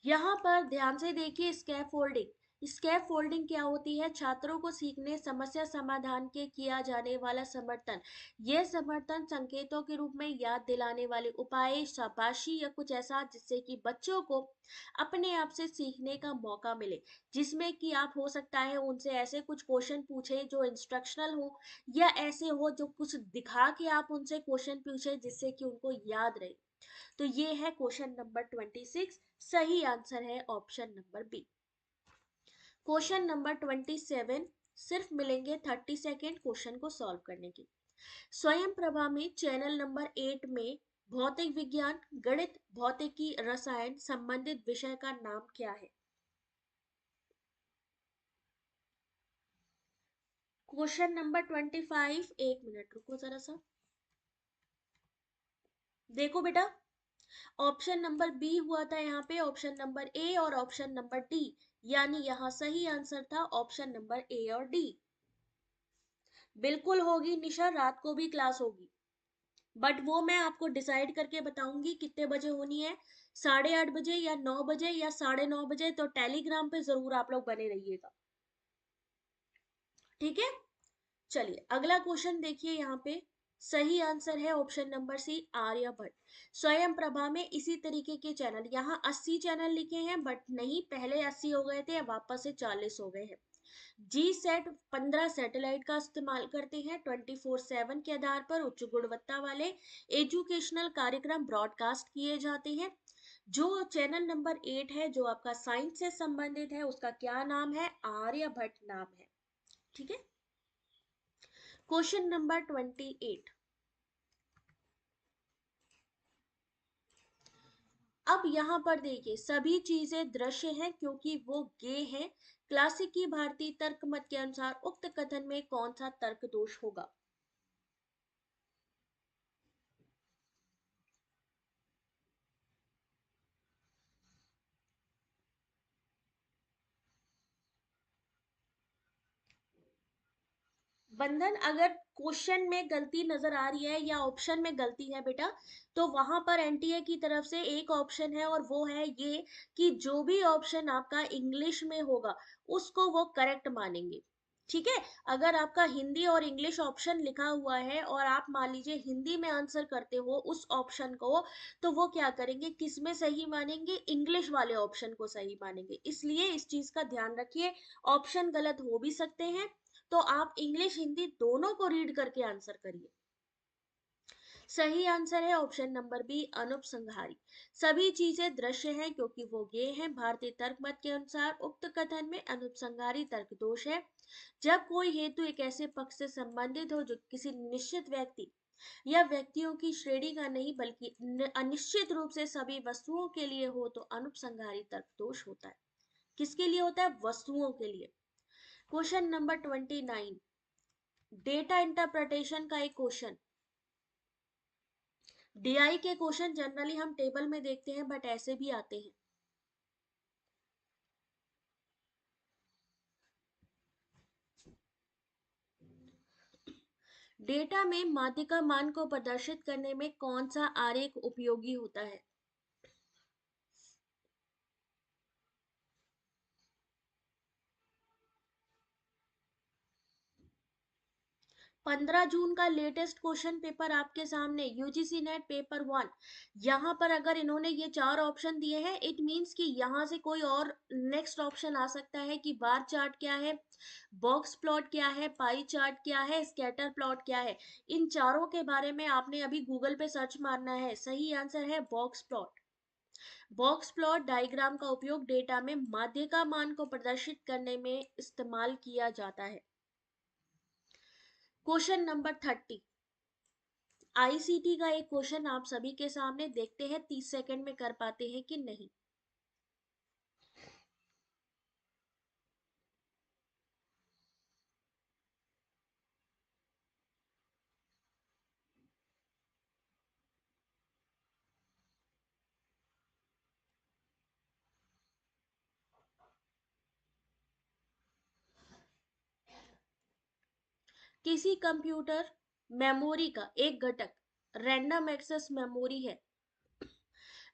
यहाँ पर ध्यान से देखिए, स्कैफोल्डिंग। स्कैफोल्डिंग क्या होती है? छात्रों को सीखने, समस्या समाधान के किया जाने वाला समर्थन। यह समर्थन संकेतों के रूप में याद दिलाने वाले उपाय, शाबाशी या कुछ ऐसा जिससे कि बच्चों को अपने आप से सीखने का मौका मिले, जिसमें कि आप हो सकता है उनसे ऐसे कुछ क्वेश्चन पूछे जो इंस्ट्रक्शनल हो, या ऐसे हो जो कुछ दिखा के आप उनसे क्वेश्चन पूछे जिससे कि उनको याद रहे। तो ये है क्वेश्चन नंबर 26, सही आंसर है option number B. Question number 27, सिर्फ मिलेंगे 30 सेकेंड क्वेश्चन को सॉल्व करने की। स्वयं प्रभा में चैनल नंबर 8 में भौतिक विज्ञान, गणित, भौतिकी, रसायन संबंधित विषय का नाम क्या है? क्वेश्चन नंबर 25, एक मिनट रुको जरा सा, देखो बेटा, ऑप्शन नंबर बी हुआ था यहाँ पे, ऑप्शन नंबर ए और ऑप्शन नंबर डी, यानी यहाँ सही आंसर था ऑप्शन नंबर ए और डी। बिल्कुल होगी निशा, रात को भी क्लास होगी, बट वो मैं आपको डिसाइड करके बताऊंगी कितने बजे होनी है, 8:30 बजे या 9 बजे या 9:30 बजे। तो टेलीग्राम पे जरूर आप लोग बने रहिएगा, ठीक है। चलिए अगला क्वेश्चन देखिए यहाँ पे, सही आंसर है ऑप्शन नंबर सी, आर्यभट्ट। स्वयं प्रभा में इसी तरीके के चैनल, यहाँ 80 चैनल लिखे हैं बट नहीं, पहले 80 हो गए थे, वापस से 40 हो गए हैं। G-SAT 15 सैटेलाइट का इस्तेमाल करते हैं, 24/7 के आधार पर उच्च गुणवत्ता वाले एजुकेशनल कार्यक्रम ब्रॉडकास्ट किए जाते हैं। जो चैनल नंबर 8 है जो आपका साइंस से संबंधित है, उसका क्या नाम है? आर्यभट्ट नाम है, ठीक है। क्वेश्चन नंबर 28, अब यहां पर देखिए, सभी चीजें दृश्य हैं क्योंकि वो गे हैं। क्लासिकी भारतीय तर्क मत के अनुसार उक्त कथन में कौन सा तर्क दोष होगा? बंधन, अगर क्वेश्चन में गलती नजर आ रही है या ऑप्शन में गलती है बेटा, तो वहां पर एनटीए की तरफ से एक ऑप्शन है और वो है ये कि जो भी ऑप्शन आपका इंग्लिश में होगा उसको वो करेक्ट मानेंगे, ठीक है। अगर आपका हिंदी और इंग्लिश ऑप्शन लिखा हुआ है और आप मान लीजिए हिंदी में आंसर करते हो उस ऑप्शन को, तो वो क्या करेंगे, किस में सही मानेंगे? इंग्लिश वाले ऑप्शन को सही मानेंगे। इसलिए इस चीज का ध्यान रखिए, ऑप्शन गलत हो भी सकते हैं, तो आप इंग्लिश हिंदी दोनों को रीड करके आंसर करिए। सही आंसर है ऑप्शन नंबर बी, अनुपसंहारी। सभी चीजें दृश्य हैं क्योंकि वो ये हैं। भारतीय तर्क मत के अनुसार उक्त कथन में अनुपसंहारी तर्क दोष है। जब कोई हेतु एक ऐसे पक्ष से संबंधित हो जो किसी निश्चित व्यक्ति या व्यक्तियों की श्रेणी का नहीं बल्कि अनिश्चित रूप से सभी वस्तुओं के लिए हो, तो अनुपसंहारी तर्क दोष होता है। किसके लिए होता है? वस्तुओं के लिए। क्वेश्चन नंबर 29, डेटा इंटरप्रिटेशन का एक क्वेश्चन। डीआई के क्वेश्चन जनरली हम टेबल में देखते हैं बट ऐसे भी आते हैं। डेटा में माध्यिका मान को प्रदर्शित करने में कौन सा आरेख उपयोगी होता है? 15 जून का लेटेस्ट क्वेश्चन पेपर आपके सामने, यूजीसी नेट पेपर 1। यहाँ पर अगर इन्होंने ये 4 ऑप्शन दिए हैं, इट मीन्स कि यहाँ से कोई और नेक्स्ट ऑप्शन आ सकता है कि बार चार्ट क्या है, बॉक्स प्लॉट क्या है, पाई चार्ट क्या है, स्कैटर प्लॉट क्या है। इन चारों के बारे में आपने अभी गूगल पे सर्च मारना है। सही आंसर है box plot. Box plot diagram का उपयोग डेटा में माध्यिका मान को प्रदर्शित करने में इस्तेमाल किया जाता है। क्वेश्चन नंबर 30, आईसीटी का एक क्वेश्चन आप सभी के सामने, देखते हैं 30 सेकंड में कर पाते हैं कि नहीं। किसी कंप्यूटर मेमोरी का एक घटक रैंडम एक्सेस मेमोरी है।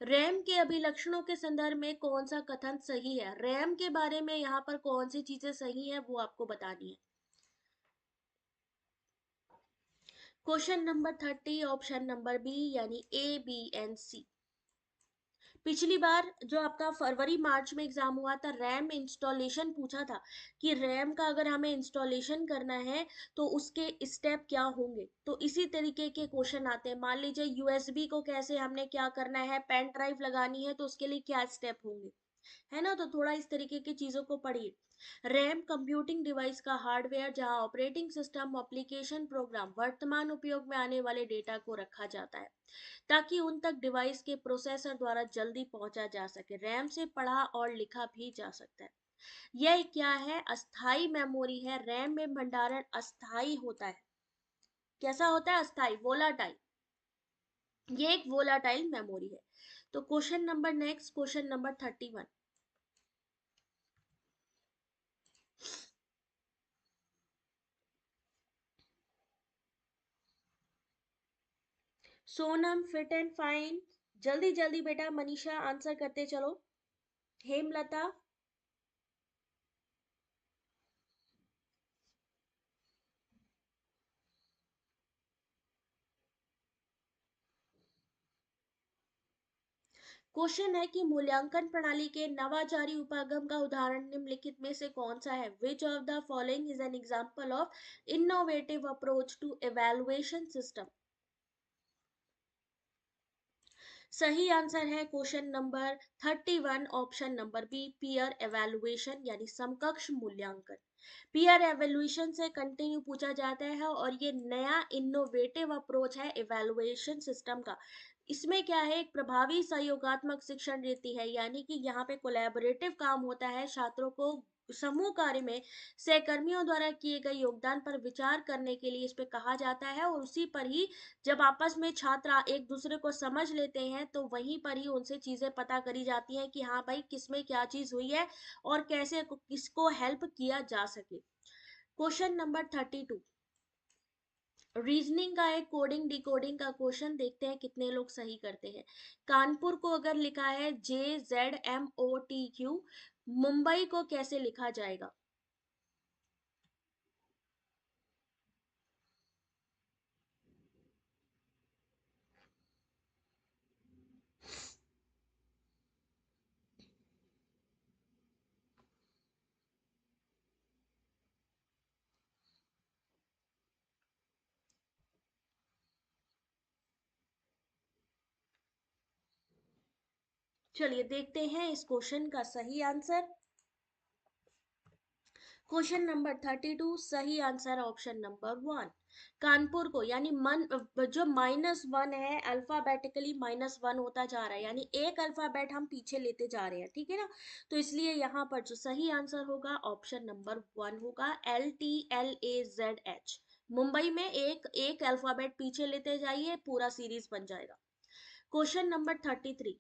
रैम के अभिलक्षणों के संदर्भ में कौन सा कथन सही है? रैम के बारे में यहाँ पर कौन सी चीजें सही है वो आपको बतानी है। Question number 30 option number B यानी ए बी एंड सी। पिछली बार जो आपका फरवरी मार्च में एग्जाम हुआ था, रैम इंस्टॉलेशन पूछा था कि रैम का अगर हमें इंस्टॉलेशन करना है तो उसके स्टेप क्या होंगे। तो इसी तरीके के क्वेश्चन आते हैं। मान लीजिए यूएसबी को कैसे हमने क्या करना है, पेन ड्राइव लगानी है तो उसके लिए क्या स्टेप होंगे, है ना। तो थोड़ा इस तरीके की चीजों को पढ़िए। रैम कंप्यूटिंग डिवाइस का हार्डवेयर जहां ऑपरेटिंग सिस्टम, एप्लीकेशन, प्रोग्राम, वर्तमान उपयोग में आने वाले डेटा को रखा जाता है ताकि उन तक डिवाइस के प्रोसेसर द्वारा जल्दी पहुंचा जा सके। रैम से पढ़ा और लिखा भी जा सकता है। यह क्या है? अस्थाई मेमोरी है। रैम में भंडारण अस्थाई होता है। कैसा होता है? अस्थाई, वोलाटाइल। ये एक वोलाटाइल मेमोरी है। तो question number next, question number 31। Sonam fit and fine, जल्दी जल्दी बेटा। मनीषा आंसर करते चलो। हेमलता, क्वेश्चन है कि मूल्यांकन प्रणाली के नवाचारी उपागम का उदाहरण निम्नलिखित में से कौन सा है? Which of the following is an example of innovative approach to evaluation system? सही आंसर है question number 31 option number B, peer evaluation यानी समकक्ष मूल्यांकन। पीयर एवेल्युएशन से कंटिन्यू पूछा जाता है और ये नया इनोवेटिव अप्रोच है इवैल्यूएशन सिस्टम का। इसमें क्या है? एक प्रभावी सहयोगात्मक शिक्षण रीति है, यानी कि यहाँ पे कोलैबोरेटिव काम होता है। छात्रों को समूह कार्य में सहकर्मियों द्वारा किए गए योगदान पर विचार करने के लिए इस पे कहा जाता है, और उसी पर ही जब आपस में छात्र एक दूसरे को समझ लेते हैं तो वहीं पर ही उनसे चीजें पता करी जाती हैं कि हाँ भाई किसमें क्या चीज हुई है और कैसे किसको हेल्प किया जा सके। क्वेश्चन नंबर 32, रीजनिंग का एक कोडिंग डिकोडिंग का क्वेश्चन, देखते हैं कितने लोग सही करते हैं। कानपुर को अगर लिखा है JZMOTQ, मुंबई को कैसे लिखा जाएगा? चलिए देखते हैं इस क्वेश्चन का सही आंसर। क्वेश्चन नंबर 32 सही आंसर ऑप्शन नंबर 1। कानपुर को यानी मन, जो -1 है अल्फाबेटिकली -1 होता जा रहा है, यानी एक अल्फाबेट हम पीछे लेते जा रहे हैं, ठीक है ना। तो इसलिए यहाँ पर जो सही आंसर होगा ऑप्शन नंबर 1 होगा, LTLAZH। मुंबई में एक एक अल्फाबेट पीछे लेते जाइए, पूरा सीरीज बन जाएगा। क्वेश्चन नंबर 33,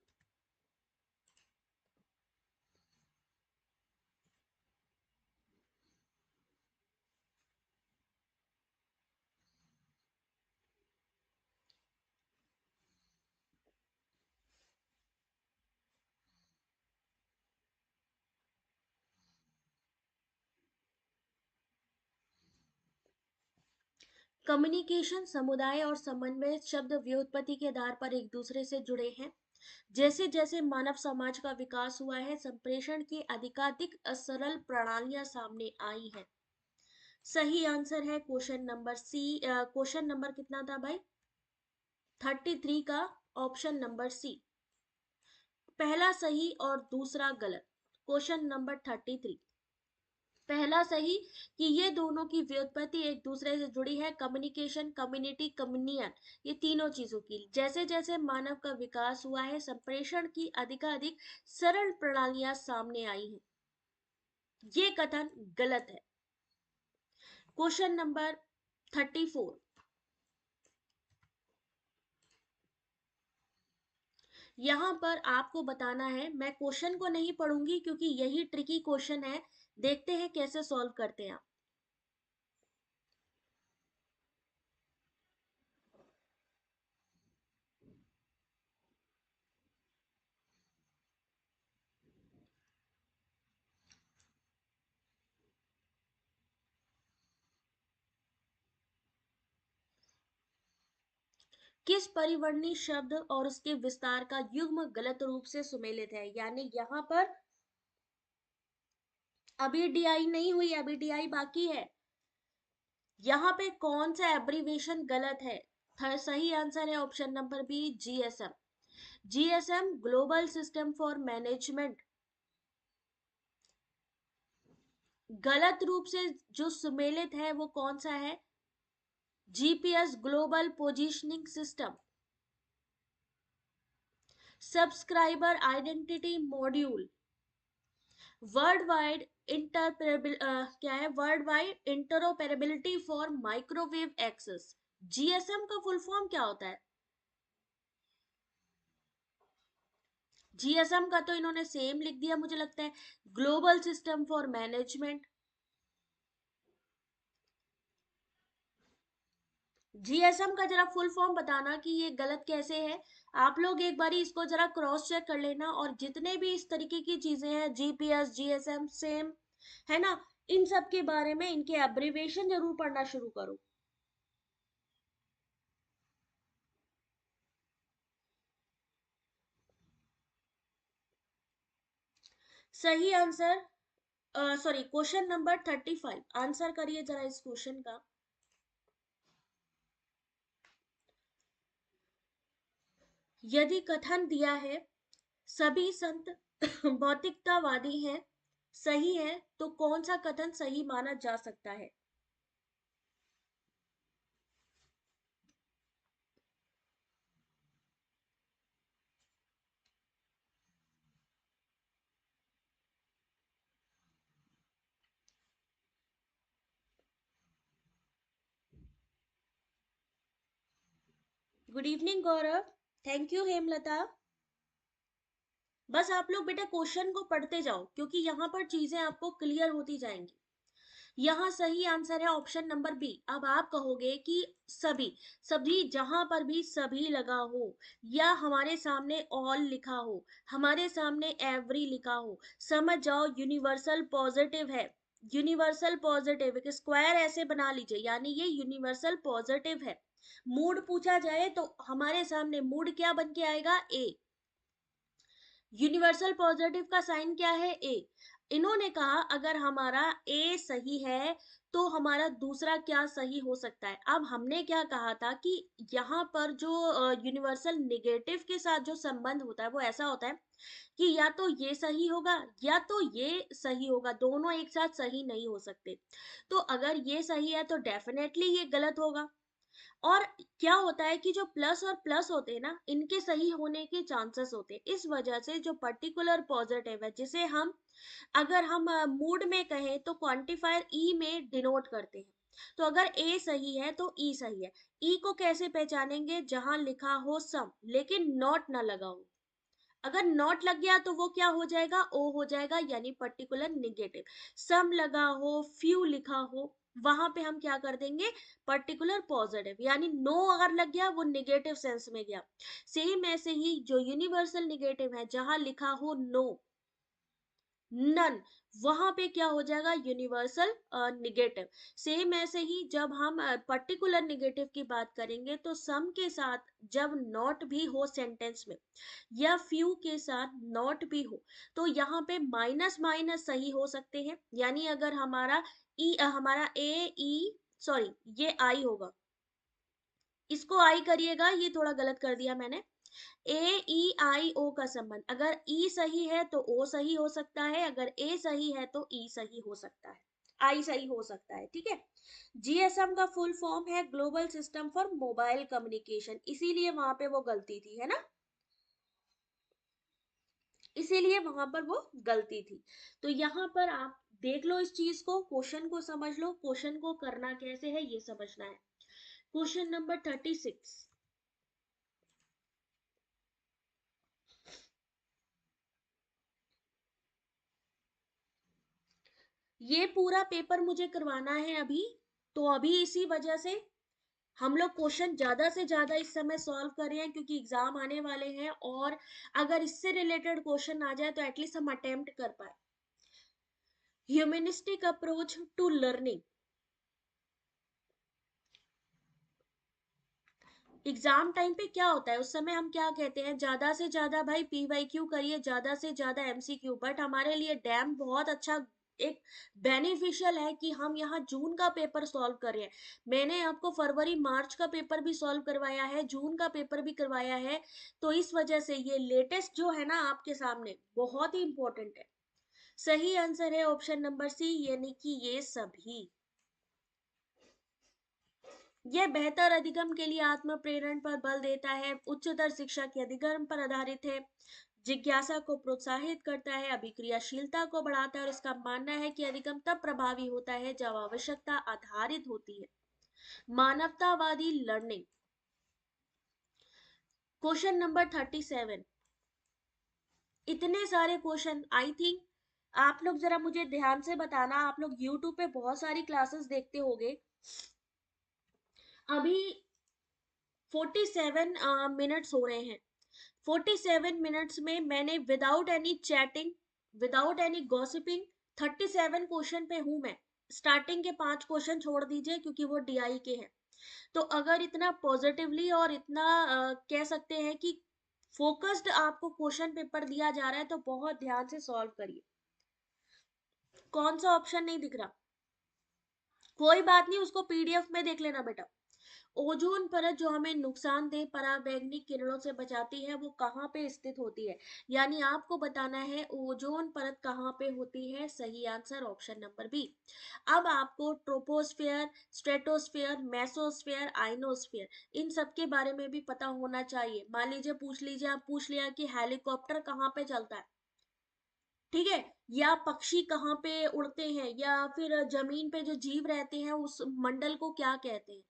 कम्युनिकेशन समुदाय और समन्वय शब्द व्युत्पत्ति के आधार पर एक दूसरे से जुड़े हैं। जैसे जैसे मानव समाज का विकास हुआ है, संप्रेषण की अधिकाधिक सरल प्रणालियां सामने आई हैं। सही आंसर है question number C. Question number कितना था भाई? 33 का ऑप्शन नंबर सी। पहला सही और दूसरा गलत। क्वेश्चन नंबर 33, पहला सही कि ये दोनों की व्युत्पत्ति एक दूसरे से जुड़ी है। कम्युनिकेशन, कम्युनिटी, कम्युनियन, ये तीनों चीजों की। जैसे जैसे मानव का विकास हुआ है, संप्रेषण की अधिकाधिक सरल प्रणालियां सामने आई हैं। ये कथन गलत है। क्वेश्चन नंबर 34, यहां पर आपको बताना है, मैं क्वेश्चन को नहीं पढ़ूंगी क्योंकि यही ट्रिकी क्वेश्चन है। देखते हैं कैसे सॉल्व करते हैं आप। किस परिवर्णी शब्द और उसके विस्तार का युग्म गलत रूप से सुमेलित है? यानी यहाँ पर अभी डीआई नहीं हुई, अभी डीआई बाकी है। यहाँ पे कौन सा एब्रीवेशन गलत है? सही आंसर है option number B, GSM. GSM global system for management, गलत रूप से जो सुमेलित है वो कौन सा है? GPS global positioning system. Subscriber identity module, world wide interoperable क्या है? World wide interoperability for microwave access. GSM का फुल फॉर्म क्या होता है? जीएसएम का तो इन्होंने सेम लिख दिया मुझे लगता है, global system for management. GSM का जरा फुल फॉर्म बताना कि ये गलत कैसे है। आप लोग एक बारी इसको जरा क्रॉस चेक कर लेना, और जितने भी इस तरीके की चीजें हैं, जीपीएस, जीएसएम सेम है ना, इन सब के बारे में इनके एब्रीविएशन जरूर पढ़ना शुरू करो। सही answer, sorry, question number 35 answer करिए जरा इस क्वेश्चन का। यदि कथन दिया है सभी संत भौतिकतावादी हैं, सही है, तो कौन सा कथन सही माना जा सकता है? Good evening Gaurav. Thank you Hemlata. बस आप लोग बेटा क्वेश्चन को पढ़ते जाओ, क्योंकि यहाँ पर चीजें आपको क्लियर होती जाएंगी। यहाँ सही आंसर है ऑप्शन नंबर बी। अब आप कहोगे कि सभी, सभी जहां पर भी सभी लगा हो, या हमारे सामने ऑल लिखा हो, हमारे सामने एवरी लिखा हो, समझ जाओ यूनिवर्सल पॉजिटिव है। यूनिवर्सल पॉजिटिव, एक स्क्वायर ऐसे बना लीजिए, यानी ये यूनिवर्सल पॉजिटिव है। मूड पूछा जाए तो हमारे सामने मूड क्या बन के आएगा? ए। यूनिवर्सल पॉजिटिव का साइन क्या है? ए। इन्होंने कहा अगर हमारा ए सही है तो हमारा दूसरा क्या सही हो सकता है? अब हमने क्या कहा था कि यहाँ पर जो यूनिवर्सल निगेटिव के साथ जो संबंध होता है वो ऐसा होता है कि या तो ये सही होगा या तो ये सही होगा, दोनों एक साथ सही नहीं हो सकते। तो अगर ये सही है तो डेफिनेटली ये गलत होगा। और क्या होता है कि जो प्लस और प्लस होते हैं ना, इनके सही होने के चांसेस होते हैं। इस वजह से जो पर्टिकुलर पॉजिटिव है, जिसे हम अगर हम मूड में कहें तो क्वांटिफायर ई में डिनोट करते हैं। तो अगर ए सही है तो ई सही है। ई को कैसे पहचानेंगे? जहां लिखा हो सम लेकिन नॉट ना लगा हो। अगर नॉट लग गया तो वो क्या हो जाएगा? ओ हो जाएगा, यानी पर्टिकुलर निगेटिव। सम लगा हो, फ्यू लिखा हो, वहां पे हम क्या कर देंगे? Particular positive. यानी नो अगर लग गया वो निगेटिव सेंस में गया। सेम ऐसे ही जो यूनिवर्सल निगेटिव है, जहां लिखा हो नो, नन, वहां पे क्या हो जाएगा? Universal negative. सेम ऐसे ही जब हम पर्टिकुलर निगेटिव की बात करेंगे तो सम के साथ जब नॉट भी हो सेंटेंस में, या फ्यू के साथ नॉट भी हो, तो यहाँ पे माइनस माइनस सही हो सकते हैं। यानी अगर हमारा हमारा ए ई, सॉरी ये आई होगा, इसको आई करिएगा, ये थोड़ा गलत कर दिया मैंने। ए ई आई ओ का संबंध, अगर ई सही है तो ओ सही हो सकता है, अगर ए सही है तो ई सही हो सकता है, आई सही हो सकता है। ठीक है। जीएसएम का फुल फॉर्म है global system for mobile communication, इसीलिए वहां पे वो गलती थी, है ना, इसीलिए वहां पर वो गलती थी। तो यहाँ पर आप देख लो इस चीज को, क्वेश्चन को समझ लो, क्वेश्चन को करना कैसे है ये समझना है। क्वेश्चन नंबर 36, ये पूरा पेपर मुझे करवाना है अभी, तो अभी इसी वजह से हम लोग क्वेश्चन ज्यादा से ज्यादा इस समय सॉल्व कर रहे हैं, क्योंकि एग्जाम आने वाले हैं, और अगर इससे रिलेटेड क्वेश्चन आ जाए तो एटलीस्ट हम अटेम्प्ट कर पाए। Humanistic approach to learning, exam time पे क्या होता है, उस समय हम क्या कहते हैं, ज्यादा से ज्यादा भाई पीवाईक्यू करिए, ज्यादा से ज्यादा एमसीक्यू। बट हमारे लिए डैम बहुत अच्छा एक बेनिफिशियल है कि हम यहाँ जून का पेपर सॉल्व करें। मैंने आपको फरवरी मार्च का पेपर भी सॉल्व करवाया है, जून का पेपर भी करवाया है। तो इस वजह से ये लेटेस्ट जो है ना आपके सामने बहुत ही इंपॉर्टेंट है। सही आंसर है ऑप्शन नंबर सी, यानी कि ये सभी। यह बेहतर अधिगम के लिए आत्म प्रेरण पर बल देता है, उच्चतर शिक्षा के अधिगम पर आधारित है, जिज्ञासा को प्रोत्साहित करता है, अभिक्रियाशीलता को बढ़ाता है, और इसका मानना है कि अधिगम तब प्रभावी होता है जब आवश्यकता आधारित होती है। मानवतावादी लर्निंग। Question number 37। इतने सारे क्वेश्चन, आई थिंक आप लोग जरा मुझे ध्यान से बताना, आप लोग यूट्यूब पे बहुत सारी क्लासेस देखते होंगे। अभी 47 मिनट्स हो रहे हैं। 47 मिनट्स में मैंने without any chatting, without any gossiping, 37 question पे हूं मैं। स्टार्टिंग के 5 क्वेश्चन छोड़ दीजिए क्योंकि वो डीआई के हैं। तो अगर इतना पॉजिटिवली और इतना कह सकते हैं कि फोकस्ड आपको क्वेश्चन पेपर दिया जा रहा है, तो बहुत ध्यान से सॉल्व करिए। कौन सा ऑप्शन नहीं दिख रहा? कोई बात नहीं, उसको पीडीएफ में देख लेना बेटा। ओजोन परत जो हमें नुकसानदेह पराबैंगनी किरणों से बचाती है, वो कहाँ पे स्थित होती है? यानी आपको बताना है ओजोन परत कहाँ पे होती है। सही आंसर ऑप्शन नंबर बी। अब आपको ट्रोपोस्फेयर, स्ट्रेटोस्फेयर, मेसोस्फेयर, आइनोस्फेयर, इन सब के बारे में भी पता होना चाहिए। मान लीजिए पूछ लीजिए, आप पूछ लिया कि हेलीकॉप्टर कहाँ पे चलता है, ठीक है, या पक्षी कहाँ पे उड़ते हैं, या फिर जमीन पे जो जीव रहते हैं उस मंडल को क्या कहते हैं।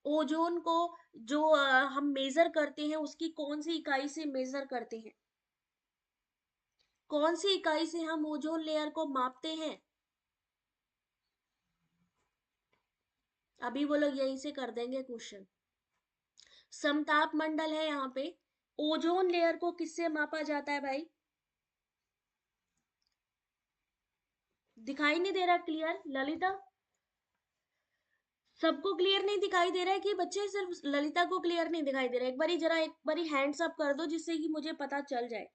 ओजोन को जो हम मेजर करते हैं, उसकी कौन सी इकाई से मेजर करते हैं, कौन सी इकाई से हम ओजोन लेयर को मापते हैं? अभी वो लोग यहीं से कर देंगे क्वेश्चन। समताप मंडल है यहाँ पे। ओजोन लेयर को किससे मापा जाता है भाई? दिखाई नहीं दे रहा क्लियर ललिता? सबको क्लियर नहीं दिखाई दे रहा है कि बच्चे सिर्फ ललिता को क्लियर नहीं दिखाई दे रहा है? एक बारी जरा, एक बारी हैंड्स अप कर दो जिससे कि मुझे पता चल जाए।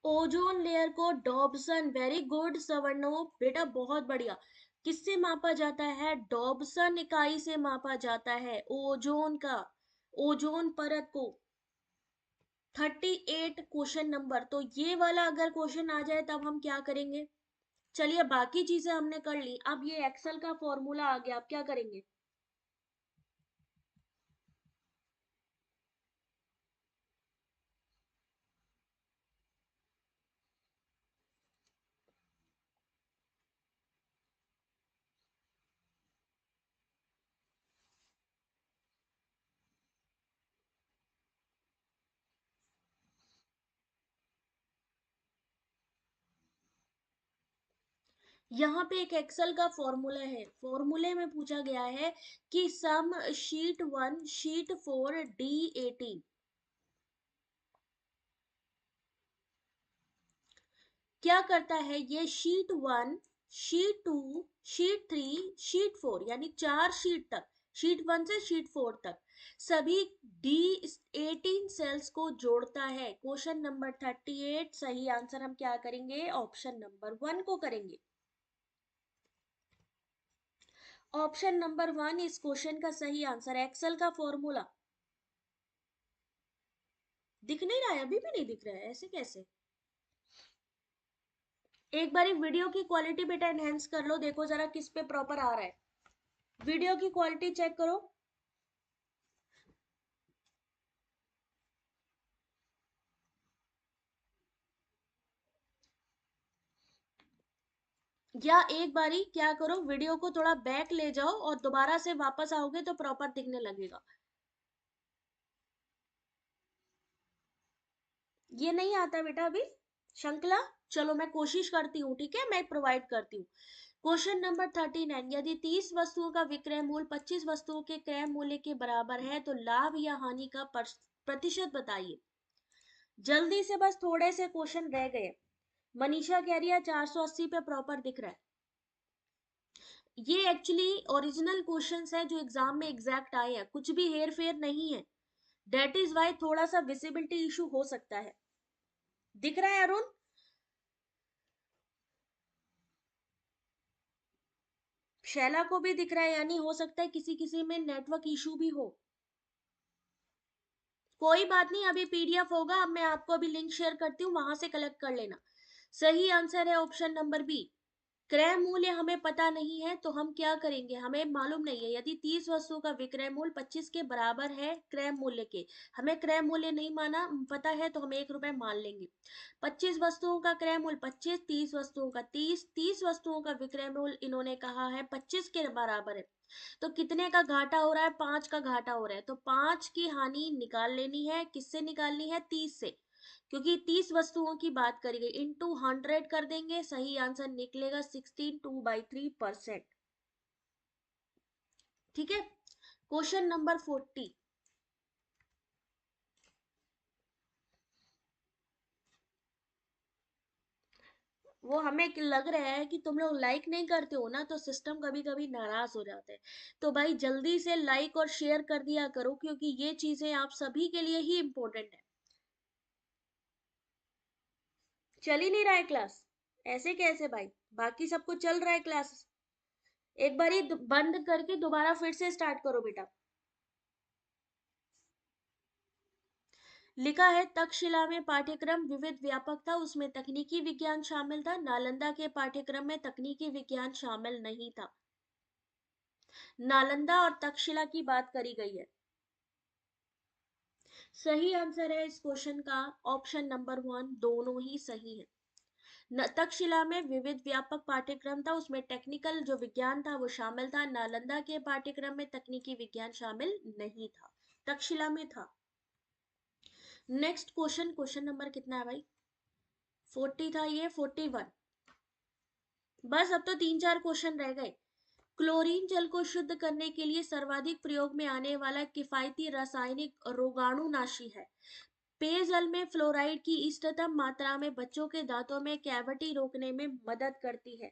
ओजोन लेयर को डॉबसन, वेरी गुड सवर्णो बेटा, बहुत बढ़िया। किससे मापा जाता है? डॉबसन इकाई से मापा जाता है ओजोन का, ओजोन परत को। 38 क्वेश्चन नंबर, तो ये वाला अगर क्वेश्चन आ जाए तब हम क्या करेंगे? चलिए बाकी चीजें हमने कर ली, अब ये एक्सेल का फॉर्मूला आ गया, अब क्या करेंगे? यहाँ पे एक एक्सेल का फॉर्मूला है, फॉर्मूले में पूछा गया है कि सम शीट 1 शीट 4 D18 क्या करता है? ये शीट 1, शीट 2, शीट 3, शीट 4, यानी 4 शीट तक, शीट 1 से शीट 4 तक सभी D18 सेल्स को जोड़ता है। क्वेश्चन नंबर 38, सही आंसर हम क्या करेंगे? ऑप्शन नंबर 1 को करेंगे। ऑप्शन नंबर 1 इस क्वेश्चन का सही आंसर। एक्सेल का फॉर्मूला दिख नहीं रहा है? अभी भी नहीं दिख रहा है? ऐसे कैसे? एक बारी वीडियो की क्वालिटी बेटा एनहेंस कर लो, देखो जरा किस पे प्रॉपर आ रहा है। वीडियो की क्वालिटी चेक करो। या एक बारी क्या करो, वीडियो को थोड़ा बैक ले जाओ और दोबारा से वापस आओगे तो प्रॉपर दिखने लगेगा। ये नहीं आता बेटा अभी? शंकला, चलो मैं कोशिश करती हूँ, ठीक है, मैं प्रोवाइड करती हूँ। क्वेश्चन नंबर 39, यदि 30 वस्तुओं का विक्रय मूल्य 25 वस्तुओं के क्रय मूल्य के बराबर है तो लाभ या हानि का प्रतिशत बताइए। जल्दी से, बस थोड़े से क्वेश्चन रह गए। मनीषा कह रही है 480 पे प्रॉपर दिख रहा है। ये एक्चुअली ओरिजिनल क्वेश्चंस है जो एग्जाम में एग्जैक्ट आए हैं, कुछ भी हेर फेर नहीं है। डेट इज वाई थोड़ा सा विजिबिलिटी इशू हो सकता है। दिख रहा है अरुण? शैला को भी दिख रहा है, यानी हो सकता है किसी किसी में नेटवर्क इशू भी हो। कोई बात नहीं, अभी पीडीएफ होगा, अब मैं आपको अभी लिंक शेयर करती हूँ, वहां से कलेक्ट कर लेना। सही आंसर है ऑप्शन नंबर बी। क्रय मूल्य हमें पता नहीं है तो हम क्या करेंगे, हमें मालूम नहीं है। यदि 30 वस्तुओं का विक्रय मूल्य 25 के बराबर है क्रय मूल्य के, हमें क्रय मूल्य नहीं माना पता है तो हम 1 रुपए मान लेंगे। 25 वस्तुओं का क्रय मूल्य 25, 30 वस्तुओं का 30, 30 वस्तुओं का विक्रय मूल्य इन्होंने कहा है 25 के बराबर है। तो कितने का घाटा हो रहा है? 5 का घाटा हो रहा है, तो 5 की हानि निकाल लेनी है। किससे निकालनी है? 30 से, क्योंकि 30 वस्तुओं की बात करी गई। इंटू 100 कर देंगे, सही आंसर निकलेगा 16/2/3%। ठीक है। क्वेश्चन नंबर 40, वो हमें लग रहा है कि तुम लोग लाइक नहीं करते हो ना, तो सिस्टम कभी कभी नाराज हो जाता है। तो भाई जल्दी से लाइक और शेयर कर दिया करो, क्योंकि ये चीजें आप सभी के लिए ही इंपॉर्टेंट है। चल ही नहीं रहा है क्लास? ऐसे कैसे भाई? बाकी सबको चल रहा है क्लास। एक बार ही बंद करके दोबारा फिर से स्टार्ट करो बेटा। लिखा है तक्षशिला में पाठ्यक्रम विविध व्यापक था, उसमें तकनीकी विज्ञान शामिल था। नालंदा के पाठ्यक्रम में तकनीकी विज्ञान शामिल नहीं था। नालंदा और तक्षशिला की बात करी गई है। सही आंसर है इस क्वेश्चन का ऑप्शन नंबर 1, दोनों ही सही है। तक्षशिला में विविध व्यापक पाठ्यक्रम था, उसमें टेक्निकल जो विज्ञान था वो शामिल था। नालंदा के पाठ्यक्रम में तकनीकी विज्ञान शामिल नहीं था, तक्षशिला में था। नेक्स्ट क्वेश्चन, क्वेश्चन नंबर कितना है भाई? 40 था ये, 41। बस अब तो 3-4 क्वेश्चन रह गए। क्लोरीन जल को शुद्ध करने के लिए सर्वाधिक प्रयोग में आने वाला किफायती रासायनिक रोगाणुनाशी है। पेयजल में फ्लोराइड की इष्टतम मात्रा में बच्चों के दांतों में कैविटी रोकने में मदद करती है।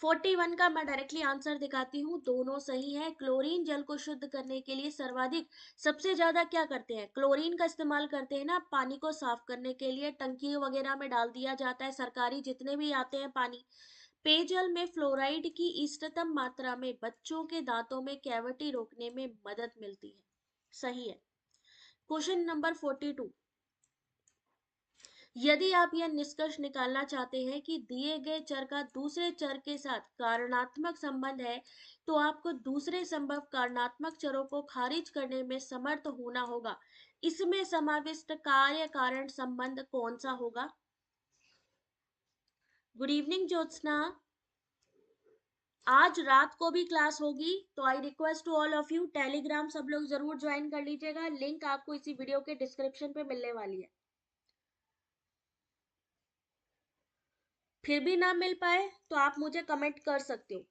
41 का मैं डायरेक्टली आंसर दिखाती हूँ, दोनों सही है। क्लोरीन जल को शुद्ध करने के लिए सर्वाधिक, सबसे ज्यादा क्या करते हैं? क्लोरीन का इस्तेमाल करते हैं ना पानी को साफ करने के लिए, टंकी वगैरह में डाल दिया जाता है, सरकारी जितने भी आते हैं पानी। पेयजल में फ्लोराइड की इष्टतम मात्रा में बच्चों के दांतों में कैविटी रोकने में मदद मिलती है। सही है। क्वेश्चन नंबर 42, यदि आप यह निष्कर्ष निकालना चाहते हैं कि दिए गए चर का दूसरे चर के साथ कारणात्मक संबंध है, तो आपको दूसरे संभव कारणात्मक चरों को खारिज करने में समर्थ होना होगा। इसमें समाविष्ट कार्य कारण संबंध कौन सा होगा? Good evening Jyotsna. आज रात को भी क्लास होगी, तो I request to all of you, Telegram सब लोग जरूर ज्वाइन कर लीजिएगा, लिंक आपको इसी वीडियो के डिस्क्रिप्शन पे मिलने वाली है। फिर भी ना मिल पाए तो आप मुझे कमेंट कर सकते हो।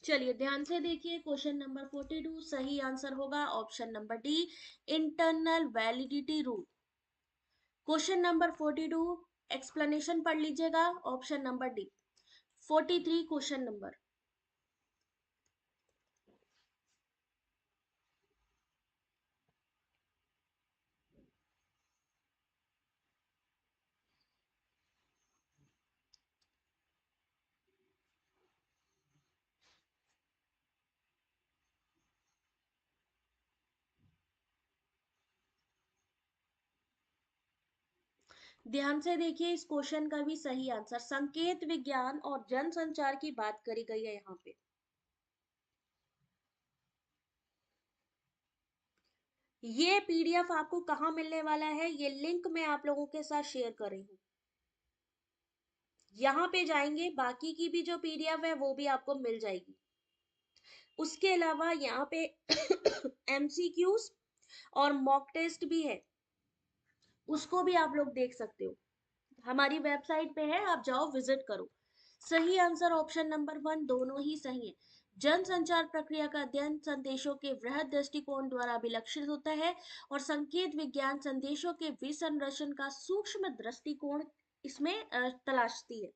चलिए ध्यान से देखिए, क्वेश्चन नंबर 42 सही आंसर होगा option number D, internal validity rule. Question number 42 explanation पढ़ लीजिएगा, option number D. 43 question number, ध्यान से देखिए, इस क्वेश्चन का भी सही आंसर संकेत विज्ञान और जनसंचार की बात करी गई है यहाँ पे। ये पीडीएफ आपको कहाँ मिलने वाला है, ये लिंक मैं आप लोगों के साथ शेयर कर रही हूँ। यहाँ पे जाएंगे, बाकी की भी जो पीडीएफ है वो भी आपको मिल जाएगी। उसके अलावा यहाँ पे एमसीक्यूज और मॉक टेस्ट भी है, उसको भी आप लोग देख सकते हो। हमारी वेबसाइट पे है, आप जाओ विजिट करो। सही आंसर ऑप्शन नंबर 1, दोनों ही सही है। जन संचार प्रक्रिया का अध्ययन संदेशों के वृहद दृष्टिकोण द्वारा अभिलक्षित होता है और संकेत विज्ञान संदेशों के विसंरचन का सूक्ष्म दृष्टिकोण इसमें तलाशती है।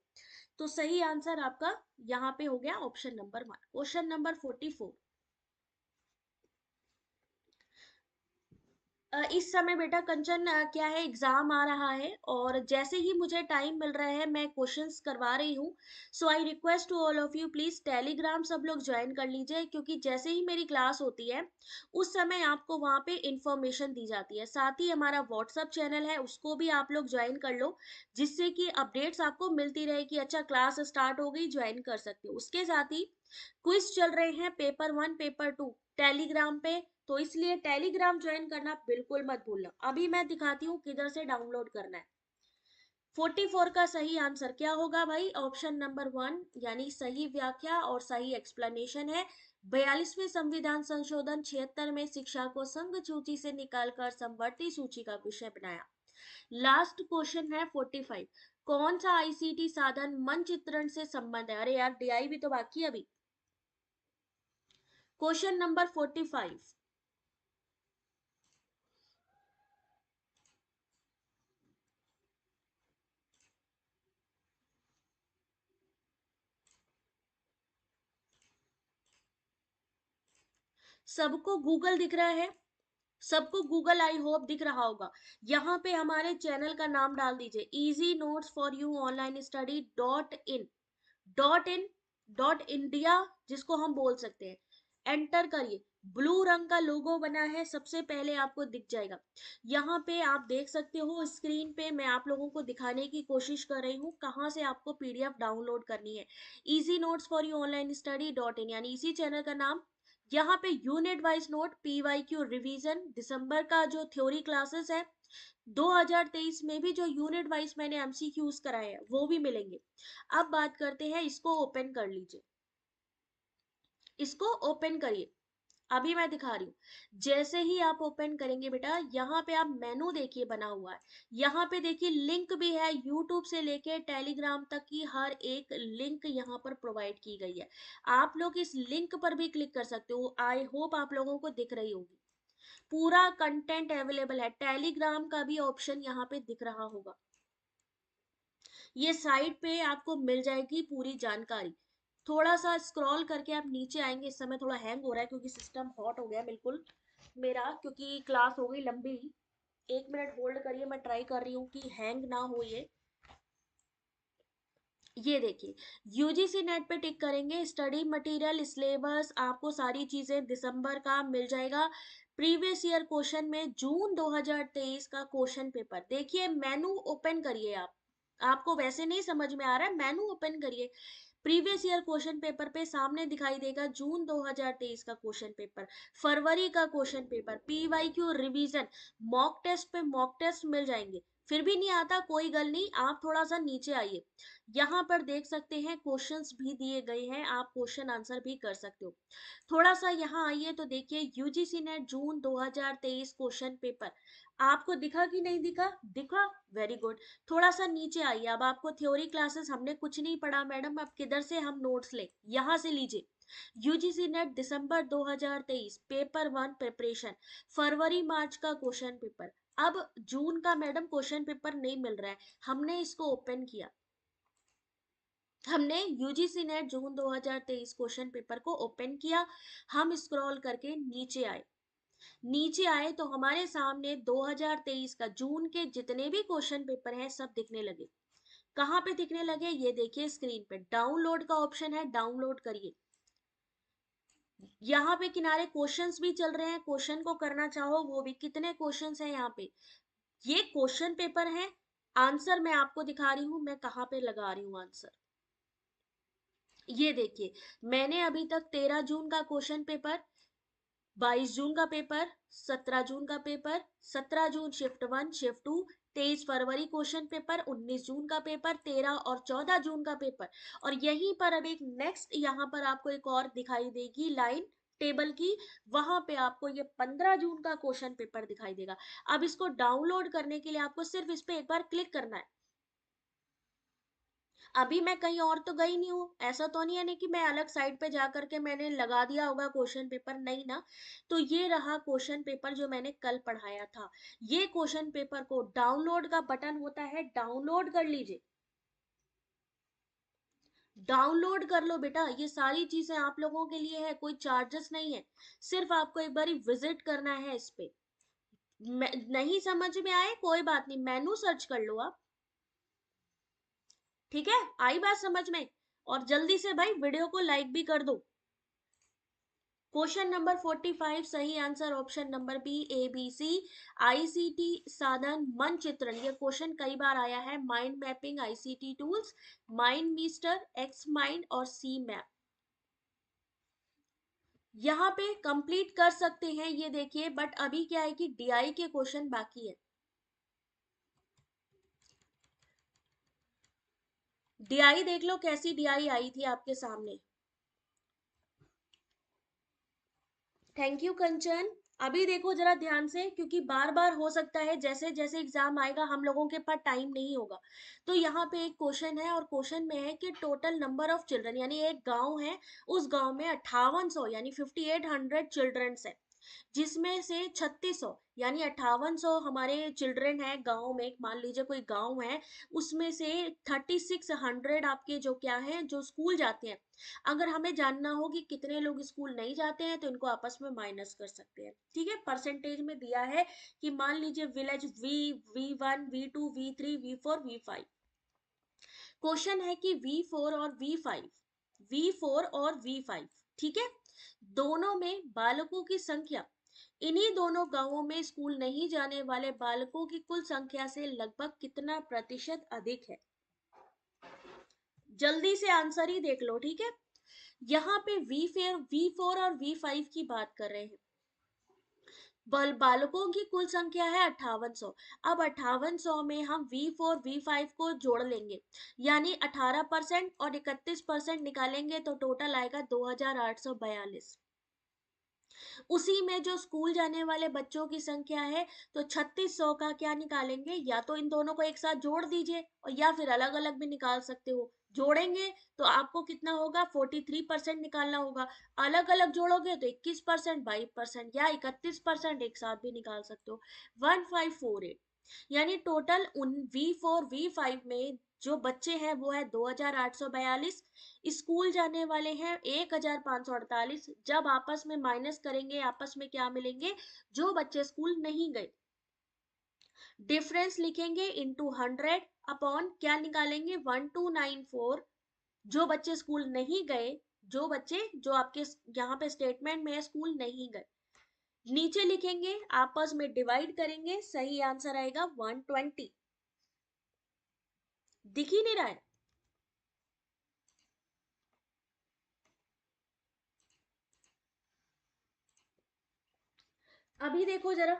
तो सही आंसर आपका यहाँ पे हो गया ऑप्शन नंबर 1। Question number 44। इस समय बेटा कंचन क्या है, एग्जाम आ रहा है और जैसे ही मुझे टाइम मिल रहा है मैं क्वेश्चंस करवा रही हूँ। So I request to all of you, please Telegram सब लोग ज्वाइन कर लीजिए, क्योंकि जैसे ही मेरी क्लास होती है उस समय आपको वहाँ पे इंफॉर्मेशन दी जाती है। साथ ही हमारा व्हाट्सअप चैनल है, उसको भी आप लोग ज्वाइन कर लो, जिससे कि अपडेट्स आपको मिलती रहे कि अच्छा क्लास स्टार्ट हो गई, ज्वाइन कर सकते हो। उसके साथ ही क्विज चल रहे हैं पेपर 1 पेपर 2 टेलीग्राम पे, तो इसलिए टेलीग्राम ज्वाइन करना बिल्कुल मत भूलना। अभी मैं दिखाती हूँ किधर से डाउनलोड करना है। 44 का सही आंसर क्या होगा भाई, ऑप्शन नंबर 1, यानी सही व्याख्या और सही एक्सप्लेनेशन है। 42वें संविधान संशोधन 76 में शिक्षा को संघ सूची से निकालकर समवर्ती सूची का विषय बनाया। लास्ट क्वेश्चन है 45। कौन सा आईसीटी साधन मनचित्रण से संबंध है? अरे यार डीआई भी तो बाकी है अभी। Question number 45। सबको गूगल दिख रहा है? सबको गूगल आई होप दिख रहा होगा। यहाँ पे हमारे चैनल का नाम डाल दीजिए, easy notes for you online study dot in. Dot in, dot India जिसको हम बोल सकते हैं। एंटर करिए, ब्लू रंग का लोगो बना है, सबसे पहले आपको दिख जाएगा। यहाँ पे आप देख सकते हो स्क्रीन पे, मैं आप लोगों को दिखाने की कोशिश कर रही हूँ कहाँ से आपको पीडीएफ डाउनलोड करनी है। Easy notes for you online study dot in, यानी इसी चैनल का नाम। यहाँ पे unit wise note, PYQ revision, दिसंबर का जो थ्योरी क्लासेस है 2023 में भी जो यूनिट वाइज मैंने एमसीक्यूज कराए हैं वो भी मिलेंगे। अब बात करते हैं, इसको ओपन कर लीजिए, इसको ओपन करिए। अभी मैं दिखा रही हूँ। जैसे ही आप ओपन करेंगे बेटा, यहाँ पे आप मेनू देखिए बना हुआ है। यहाँ पे देखिए लिंक भी है, यूट्यूब से लेके टेलीग्राम तक की हर एक लिंक यहाँ पर प्रोवाइड की गई है। आप लोग इस लिंक पर भी क्लिक कर सकते हो। आई होप आप लोगों को दिख रही होगी, पूरा कंटेंट अवेलेबल है। टेलीग्राम का भी ऑप्शन यहाँ पे दिख रहा होगा। ये साइट पे आपको मिल जाएगी पूरी जानकारी। थोड़ा सा स्क्रॉल करके आप नीचे आएंगे। इस समय थोड़ा हैंग हो रहा है क्योंकि सिस्टम हॉट हो गया बिल्कुल मेरा, क्योंकि क्लास हो गई लंबी। 1 मिनट होल्ड करिए, मैं ट्राई कर रही हूँ कि हैंग ना हो ये देखिए, यूजीसी नेट पे टिक करेंगे, स्टडी मटेरियल सिलेबस आपको सारी चीजें दिसंबर का मिल जाएगा। प्रीवियस ईयर क्वेश्चन में जून 2023 का क्वेश्चन पेपर देखिए, मेनू ओपन करिए आप। आपको वैसे नहीं समझ में आ रहा है, मेनू ओपन करिए। प्रीवियस ईयर क्वेश्चन पेपर पे सामने दिखाई देगा जून 2023 का क्वेश्चन पेपर, फरवरी का question paper, PYQ revision, mock test पे मॉक टेस्ट मिल जाएंगे। फिर भी नहीं आता कोई गल नहीं, आप थोड़ा सा नीचे आइए, यहाँ पर देख सकते हैं क्वेश्चंस भी दिए गए हैं, आप क्वेश्चन आंसर भी कर सकते हो। थोड़ा सा यहाँ आइए तो देखिए यूजीसी नेट जून 2023 क्वेश्चन पेपर आपको दिखा कि नहीं दिखा? दिखा, वेरी गुड। थोड़ा सा नीचे आइए, अब आपको थ्योरी क्लासेस हमने कुछ नहीं पढ़ा मैडम, अब किधर से हम नोट्स ले, यहाँ से लीजिए। यूजीसी नेट दिसंबर 2023 पेपर 1 प्रिपरेशन, फरवरी मार्च का क्वेश्चन पेपर। अब जून का मैडम क्वेश्चन पेपर नहीं मिल रहा है, हमने इसको ओपन किया, हमने यूजीसी नेट जून 2023 क्वेश्चन पेपर को ओपन किया। हम स्क्रॉल करके नीचे आए, नीचे आए तो हमारे सामने 2023 का जून के जितने भी क्वेश्चन पेपर हैं सब दिखने लगे। कहाँ पे दिखने लगे ये देखिए, स्क्रीन पे डाउनलोड का ऑप्शन है, डाउनलोड करिए। यहाँ पे किनारे क्वेश्चंस भी चल रहे हैं, क्वेश्चन को करना चाहो वो भी, कितने क्वेश्चंस हैं यहाँ पे, ये क्वेश्चन पेपर है। आंसर मैं आपको दिखा रही हूँ, मैं कहाँ पे लगा रही हूँ आंसर। ये देखिए, मैंने अभी तक 13 जून का क्वेश्चन पेपर, 22 जून का पेपर, 17 जून का पेपर, 17 जून शिफ्ट 1 शिफ्ट 2, 23 फरवरी क्वेश्चन पेपर, 19 जून का पेपर, 13 और 14 जून का पेपर। और यहीं पर अब एक नेक्स्ट यहाँ पर आपको एक और दिखाई देगी लाइन टेबल की, वहां पे आपको ये 15 जून का क्वेश्चन पेपर दिखाई देगा। अब इसको डाउनलोड करने के लिए आपको सिर्फ इस पे एक बार क्लिक करना है। अभी मैं कहीं और तो गई नहीं हूँ, ऐसा तो नहीं है नहीं कि मैं अलग साइट पे जा करके मैंने लगा दिया होगा क्वेश्चन पेपर, नहीं ना। तो ये रहा क्वेश्चन पेपर जो मैंने कल पढ़ाया था। ये क्वेश्चन पेपर को डाउनलोड का बटन होता है, डाउनलोड कर लीजिए, डाउनलोड कर लो बेटा। ये सारी चीजें आप लोगों के लिए है, कोई चार्जेस नहीं है, सिर्फ आपको एक बार विजिट करना है इस पे। नहीं समझ में आए कोई बात नहीं, मेनू सर्च कर लो आप। ठीक है, आई बात समझ में? और जल्दी से भाई वीडियो को लाइक भी कर दो। क्वेश्चन नंबर 45 सही answer option number B, A B C. ICT साधन मनचित्रण, ये क्वेश्चन कई बार आया है। Mind mapping ICT tools, MindMeister, XMind और सी मैप। यहाँ पे कंप्लीट कर सकते हैं ये देखिए, बट अभी क्या है कि डीआई के क्वेश्चन बाकी है। डीआई देख लो कैसी डीआई आई थी आपके सामने। थैंक यू कंचन। अभी देखो जरा ध्यान से, क्योंकि बार बार हो सकता है जैसे जैसे एग्जाम आएगा हम लोगों के पास टाइम नहीं होगा। तो यहाँ पे एक क्वेश्चन है, और क्वेश्चन में है कि टोटल नंबर ऑफ चिल्ड्रन, यानी एक गांव है, उस गांव में 5800 यानी 5800 चिल्ड्रंस है, जिसमें से 3600 यानी 5800 हमारे चिल्ड्रन है गांव में। मान लीजिए कोई गांव है, उसमें से 3600 आपके जो क्या है जो स्कूल जाते हैं। अगर हमें जानना हो कि कितने लोग स्कूल नहीं जाते हैं, तो इनको आपस में माइनस कर सकते हैं। ठीक है, परसेंटेज में दिया है कि मान लीजिए village V1 V2 V3 V4 V5। Question है कि V4 और V5, ठीक है, दोनों में बालकों की संख्या, इन्हीं दोनों गांवों में स्कूल नहीं जाने वाले बालकों की कुल संख्या से लगभग कितना प्रतिशत अधिक है। जल्दी से आंसर ही देख लो, ठीक है। यहाँ पे V4 और V5 की बात कर रहे हैं। बालकों की कुल संख्या है 5800। अब 5800 में हम V4 V5 को जोड़ लेंगे, यानी 18% और 31% निकालेंगे तो टोटल आएगा 2842। उसी में जो स्कूल जाने वाले बच्चों की संख्या है, तो 3600 का क्या निकालेंगे, या तो इन दोनों को एक साथ जोड़ दीजिए, और या फिर अलग अलग भी निकाल सकते हो। जोड़ेंगे तो आपको कितना होगा, 43% निकालना होगा। अलग अलग जोड़ोगे तो 21%, 22% या 31% एक साथ भी निकाल सकते हो। 1548, यानी टोटल उन V4 V5 में जो बच्चे हैं वो है 2842, स्कूल जाने वाले हैं 1548। जब आपस में माइनस करेंगे, आपस में क्या मिलेंगे, जो बच्चे स्कूल नहीं गए, डिफरेंस लिखेंगे इनटू 100 अपॉन क्या निकालेंगे, 1294। जो बच्चे स्कूल नहीं गए, जो बच्चे जो आपके यहाँ पे स्टेटमेंट में है स्कूल नहीं गए, नीचे लिखेंगे, आपस में डिवाइड करेंगे, सही आंसर आएगा 120। दिख ही नहीं रहा है? अभी देखो जरा,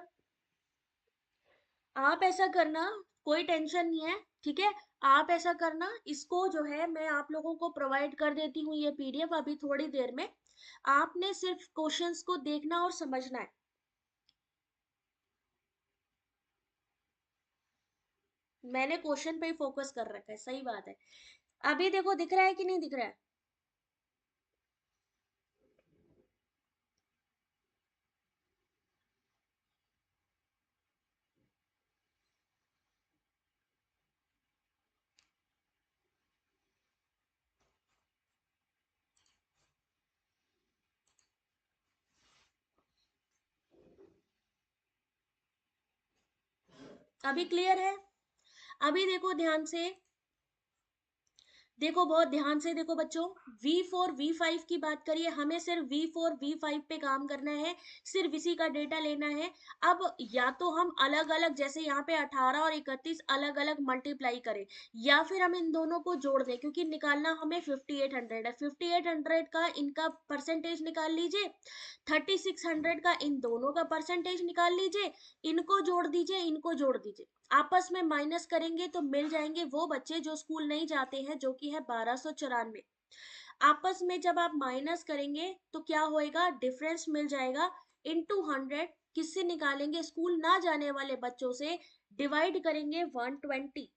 आप ऐसा करना, कोई टेंशन नहीं है, ठीक है। आप ऐसा करना, इसको जो है मैं आप लोगों को प्रोवाइड कर देती हूँ ये पीडीएफ अभी थोड़ी देर में। आपने सिर्फ क्वेश्चंस को देखना और समझना है। मैंने क्वेश्चन पे ही फोकस कर रखा है, सही बात है। अभी देखो दिख रहा है कि नहीं दिख रहा है? अभी क्लियर है? अभी देखो ध्यान से, देखो बहुत ध्यान से देखो बच्चों, V4 V5 की बात करिए, हमें सिर्फ V4 V5 पे काम करना है, सिर्फ इसी का डेटा लेना है। अब या तो हम अलग अलग, जैसे यहाँ पे 18 और 31 अलग अलग मल्टीप्लाई करें, या फिर हम इन दोनों को जोड़ दें, क्योंकि निकालना हमें 5800 है। 5800 का इनका परसेंटेज निकाल लीजिए, 3600 का इन दोनों का परसेंटेज निकाल लीजिए, इनको जोड़ दीजिए, इनको जोड़ दीजिए, आपस में माइनस करेंगे तो मिल जाएंगे वो बच्चे जो स्कूल नहीं जाते हैं, जो कि है 1294। आपस में जब आप माइनस करेंगे तो क्या होएगा, डिफरेंस मिल जाएगा, इनटू 100 किससे निकालेंगे, स्कूल ना जाने वाले बच्चों से, डिवाइड करेंगे 120।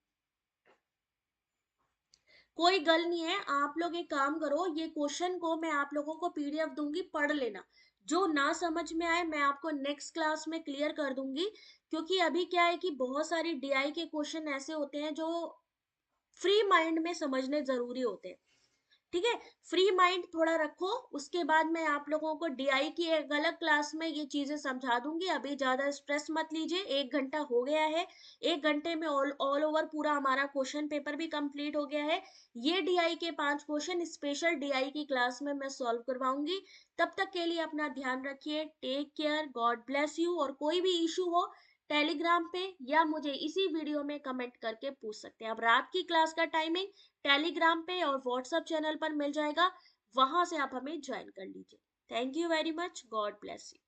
कोई गल नहीं है, आप लोग एक काम करो, ये क्वेश्चन को मैं आप लोगों को पीडीएफ दूंगी, पढ़ लेना। जो ना समझ में आए मैं आपको नेक्स्ट क्लास में क्लियर कर दूंगी, क्योंकि अभी क्या है कि बहुत सारी डीआई के क्वेश्चन ऐसे होते हैं जो फ्री माइंड में समझने जरूरी होते हैं। ठीक है, फ्री माइंड थोड़ा रखो, उसके बाद मैं आप लोगों को डीआई की एक अलग क्लास में ये चीजें समझा दूंगी। अभी ज्यादा स्ट्रेस मत लीजिए, 1 घंटा हो गया है, 1 घंटे में ऑल ओवर पूरा हमारा क्वेश्चन पेपर भी कंप्लीट हो गया है। ये डीआई के 5 क्वेश्चन स्पेशल डीआई की क्लास में मैं सॉल्व करवाऊंगी। तब तक के लिए अपना ध्यान रखिए, take care, God bless you. और कोई भी इशू हो टेलीग्राम पे या मुझे इसी वीडियो में कमेंट करके पूछ सकते हैं। अब रात की क्लास का टाइमिंग टेलीग्राम पे और व्हाट्सएप चैनल पर मिल जाएगा, वहां से आप हमें ज्वाइन कर लीजिए। Thank you very much, God bless you.